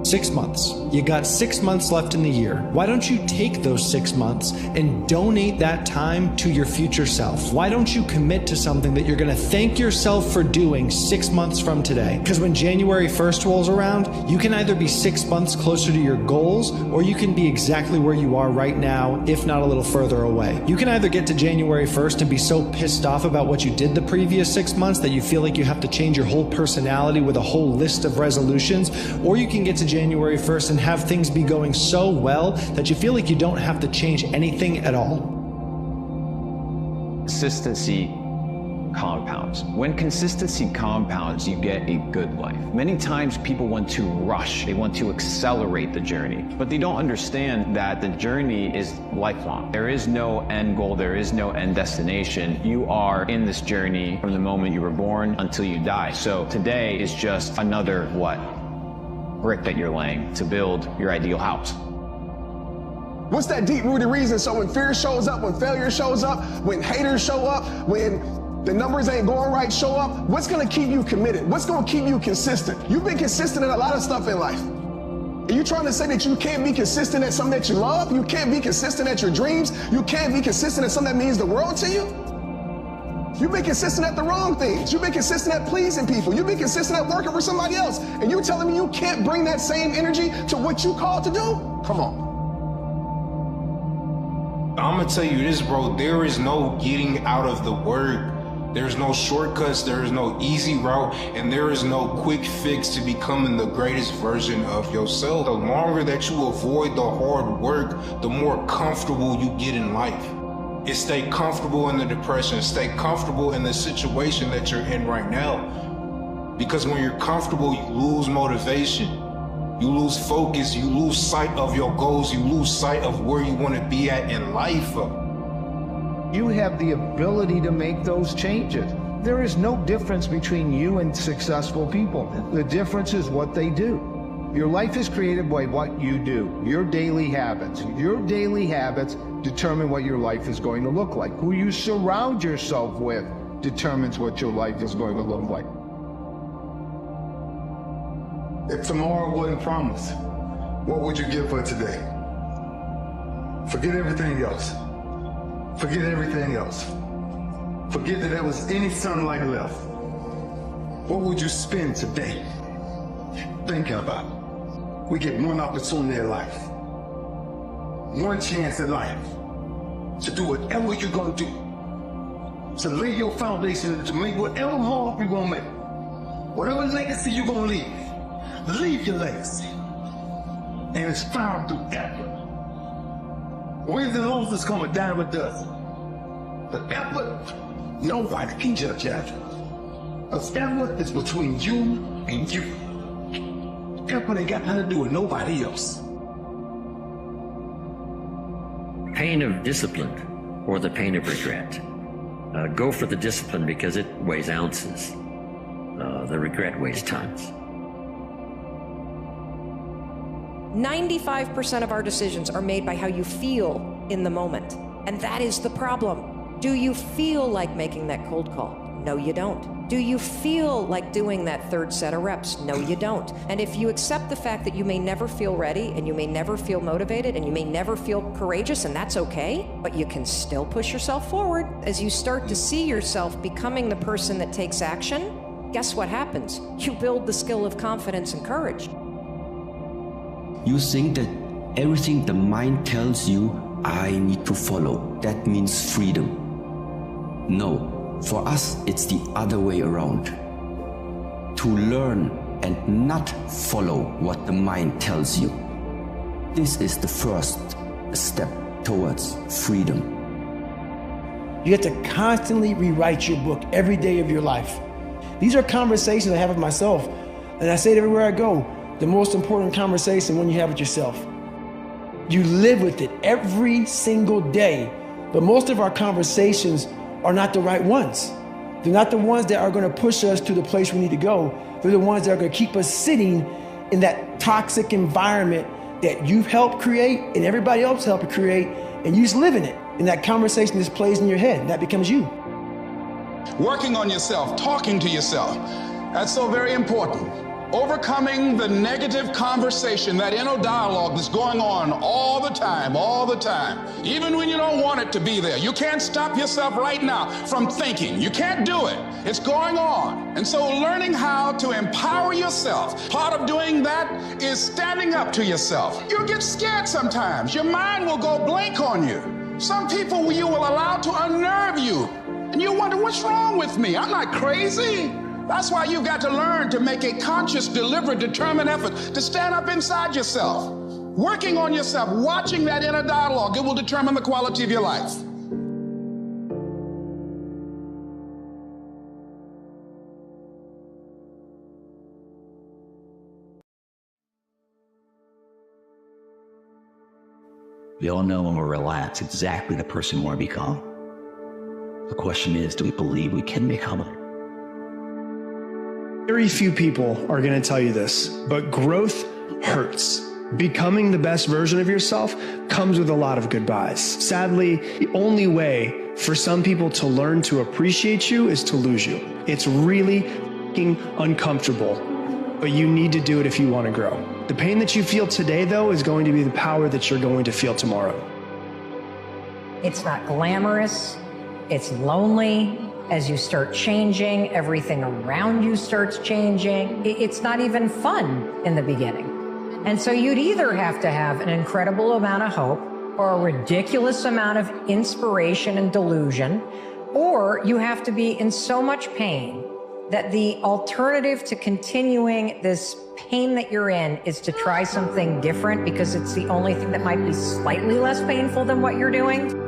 6 months. You got 6 months left in the year. Why don't you take those 6 months and donate that time to your future self? Why don't you commit to something that you're going to thank yourself for doing 6 months from today? Because when January 1st rolls around, you can either be 6 months closer to your goals, or you can be exactly where you are right now, if not a little further away. You can either get to January 1st and be so pissed off about what you did the previous 6 months that you feel like you have to change your whole personality with a whole list of resolutions, or you can get to January 1st and have things be going so well that you feel like you don't have to change anything at all. Consistency compounds. When consistency compounds, you get a good life. Many times people want to rush, they want to accelerate the journey, but they don't understand that the journey is lifelong. There is no end goal, there is no end destination. You are in this journey from the moment you were born until you die. So today is just another brick that you're laying to build your ideal house. What's that deep-rooted reason? So when fear shows up, when failure shows up, when haters show up, when the numbers ain't going right show up, what's gonna keep you committed? What's gonna keep you consistent? You've been consistent in a lot of stuff in life. Are you trying to say that you can't be consistent at something that you love? You can't be consistent at your dreams? You can't be consistent at something that means the world to you? You've been consistent at the wrong things. You've been consistent at pleasing people. You've been consistent at working for somebody else. And you're telling me you can't bring that same energy to what you called to do? Come on. I'm gonna tell you this, bro. There is no getting out of the work. There's no shortcuts, there is no easy route, and there is no quick fix to becoming the greatest version of yourself. The longer that you avoid the hard work, the more comfortable you get in life. Is stay comfortable in the depression, stay comfortable in the situation that you're in right now. Because when you're comfortable, you lose motivation, you lose focus, you lose sight of your goals, you lose sight of where you want to be at in life. You have the ability to make those changes. There is no difference between you and successful people. The difference is what they do. Your life is created by what you do, your daily habits. Your daily habits determine what your life is going to look like. Who you surround yourself with determines what your life is going to look like. If tomorrow wasn't promised, what would you give for today? Forget everything else. Forget everything else. Forget that there was any sunlight left. What would you spend today thinking about? We get one opportunity in life, one chance in life to do whatever you're gonna do, to lay your foundation, to make whatever mark you're gonna make, whatever legacy you're gonna leave your legacy, and inspire through effort. Wins and losers come a dime a dozen. The effort, nobody can judge after. A effort is between you and you. Effort ain't got nothing to do with nobody else. Pain of discipline or the pain of regret. Go for the discipline because it weighs ounces. The regret weighs tons. 95% of our decisions are made by how you feel in the moment. And that is the problem. Do you feel like making that cold call? No, you don't. Do you feel like doing that third set of reps? No, you don't. And if you accept the fact that you may never feel ready, and you may never feel motivated, and you may never feel courageous, and that's okay, but you can still push yourself forward. As you start to see yourself becoming the person that takes action, guess what happens? You build the skill of confidence and courage. You think that everything the mind tells you, I need to follow. That means freedom. No. For us, it's the other way around. To learn and not follow what the mind tells you. This is the first step towards freedom. You have to constantly rewrite your book every day of your life. These are conversations I have with myself, and I say it everywhere I go. The most important conversation when you have with yourself. You live with it every single day, but most of our conversations are not the right ones. They're not the ones that are going to push us to the place we need to go. They're the ones that are going to keep us sitting in that toxic environment that you've helped create and everybody else helped create, and you just live in it. And that conversation just plays in your head, and that becomes you. Working on yourself, talking to yourself. That's so very important. Overcoming the negative conversation, that inner dialogue that's going on all the time, even when you don't want it to be there. You can't stop yourself right now from thinking. You can't do it. It's going on. And so learning how to empower yourself, part of doing that is standing up to yourself. You'll get scared sometimes. Your mind will go blank on you. Some people you will allow to unnerve you. And you wonder, what's wrong with me? I'm not crazy. That's why you've got to learn to make a conscious, deliberate, determined effort to stand up inside yourself. Working on yourself, watching that inner dialogue, it will determine the quality of your life. We all know when we're relaxed exactly the person we want to become. The question is, do we believe we can become it? Very few people are going to tell you this, but growth hurts. Becoming the best version of yourself comes with a lot of goodbyes. Sadly, the only way for some people to learn to appreciate you is to lose you. It's really fucking uncomfortable, but you need to do it if you want to grow. The pain that you feel today, though, is going to be the power that you're going to feel tomorrow. It's not glamorous. It's lonely. As you start changing, everything around you starts changing. It's not even fun in the beginning. And so you'd either have to have an incredible amount of hope or a ridiculous amount of inspiration and delusion, or you have to be in so much pain that the alternative to continuing this pain that you're in is to try something different because it's the only thing that might be slightly less painful than what you're doing.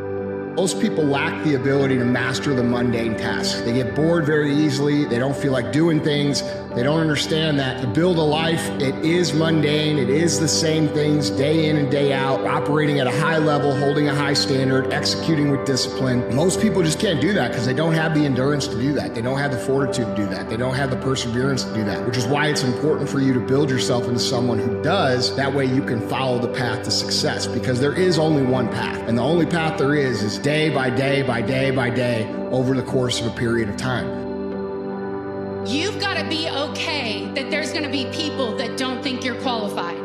Most people lack the ability to master the mundane tasks. They get bored very easily. They don't feel like doing things. They don't understand that to build a life, it is mundane. It is the same things day in and day out, operating at a high level, holding a high standard, executing with discipline. Most people just can't do that because they don't have the endurance to do that. They don't have the fortitude to do that. They don't have the perseverance to do that, which is why it's important for you to build yourself into someone who does. That way you can follow the path to success, because there is only one path, and the only path there is day by day by day by day over the course of a period of time. You've got to be okay that there's going to be people that don't think you're qualified.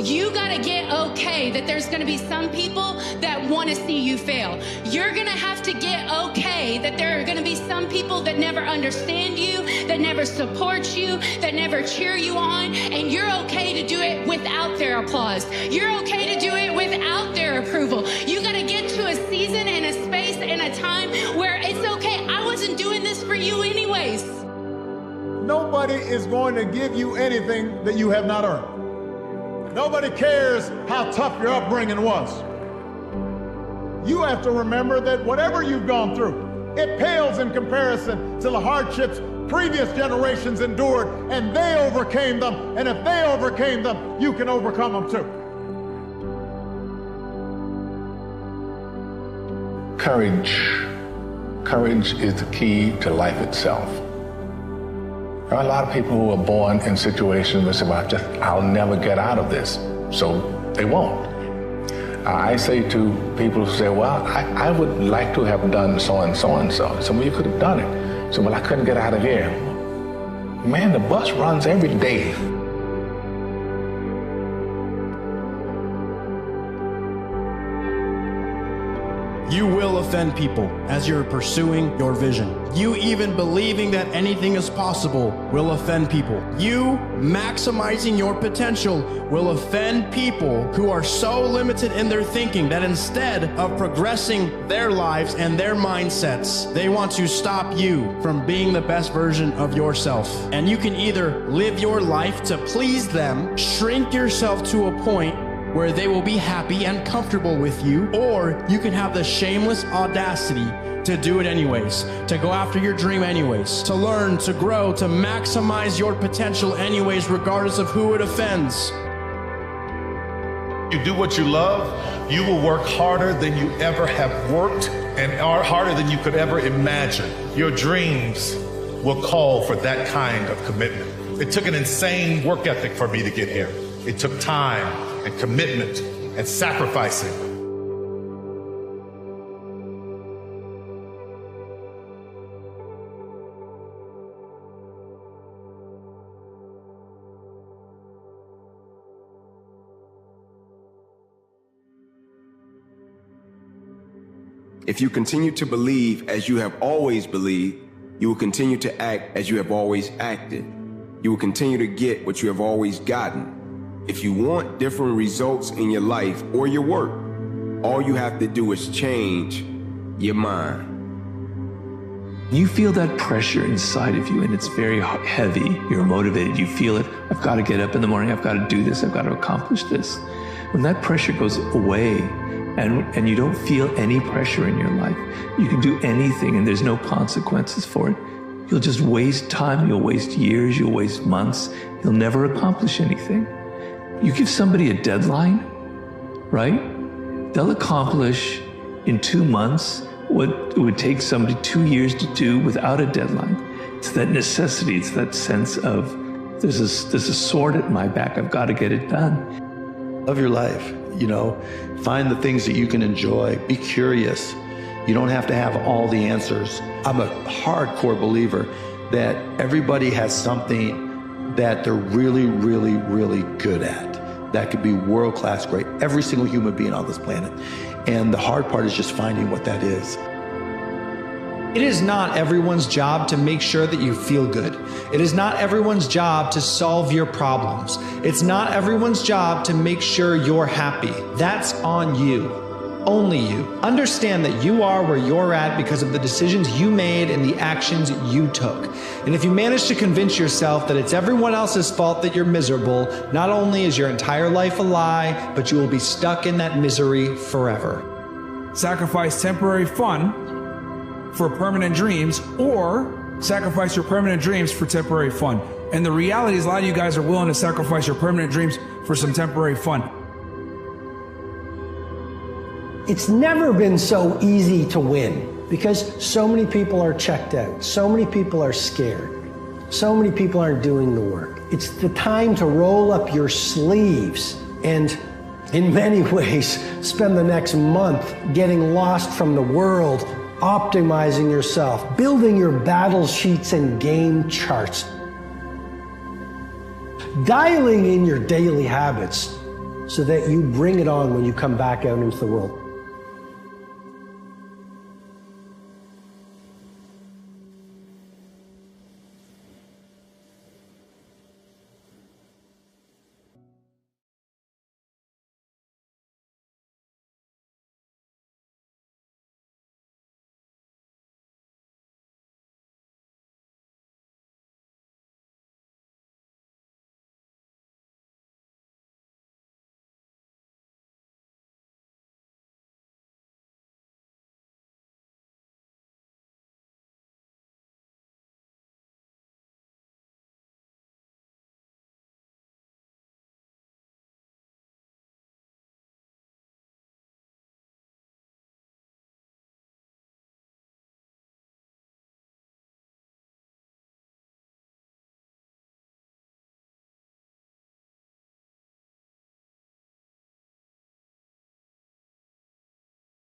You got to get okay that there's going to be some people that want to see you fail. You're going to have to get okay that there are going to be some people that never understand you, that never support you, that never cheer you on, and you're okay to do it without their applause. You're okay to do it without their approval. You got to get to a season and a space and a time where it's okay. I wasn't doing this for you anyways. Nobody is going to give you anything that you have not earned. Nobody cares how tough your upbringing was. You have to remember that whatever you've gone through, it pales in comparison to the hardships previous generations endured, and they overcame them. And if they overcame them, you can overcome them too. Courage. Courage is the key to life itself. There are a lot of people who are born in situations where they say, well, I'll never get out of this, so they won't. I say to people who say, well, I would like to have done so and so and so. So, well, you could have done it. So, well, I couldn't get out of here. Man, the bus runs every day. You will offend people as you're pursuing your vision. You even believing that anything is possible will offend people. You maximizing your potential will offend people who are so limited in their thinking that instead of progressing their lives and their mindsets, they want to stop you from being the best version of yourself. And you can either live your life to please them, shrink yourself to a point where they will be happy and comfortable with you, or you can have the shameless audacity to do it anyways, to go after your dream anyways, to learn, to grow, to maximize your potential anyways, regardless of who it offends. You do what you love, you will work harder than you ever have worked and harder than you could ever imagine. Your dreams will call for that kind of commitment. It took an insane work ethic for me to get here. It took time and commitment and sacrificing. If you continue to believe as you have always believed, you will continue to act as you have always acted. You will continue to get what you have always gotten. If you want different results in your life or your work, all you have to do is change your mind. You feel that pressure inside of you and it's very heavy. You're motivated. You feel it. I've got to get up in the morning. I've got to do this. I've got to accomplish this. When that pressure goes away and you don't feel any pressure in your life, you can do anything and there's no consequences for it. You'll just waste time. You'll waste years. You'll waste months. You'll never accomplish anything. You give somebody a deadline, right? They'll accomplish in 2 months what it would take somebody 2 years to do without a deadline. It's that necessity. It's that sense of there's a sword at my back. I've got to get it done. Love your life, you know, find the things that you can enjoy. Be curious. You don't have to have all the answers. I'm a hardcore believer that everybody has something that they're really, really, really good at. That could be world-class great. Every single human being on this planet. And the hard part is just finding what that is. It is not everyone's job to make sure that you feel good. It is not everyone's job to solve your problems. It's not everyone's job to make sure you're happy. That's on you. Only you. Understand that you are where you're at because of the decisions you made and the actions you took. And if you manage to convince yourself that it's everyone else's fault that you're miserable, not only is your entire life a lie, but you will be stuck in that misery forever. Sacrifice temporary fun for permanent dreams, or sacrifice your permanent dreams for temporary fun. And the reality is a lot of you guys are willing to sacrifice your permanent dreams for some temporary fun. It's never been so easy to win because so many people are checked out. So many people are scared. So many people aren't doing the work. It's the time to roll up your sleeves and, in many ways, spend the next month getting lost from the world, optimizing yourself, building your battle sheets and game charts, dialing in your daily habits so that you bring it on when you come back out into the world.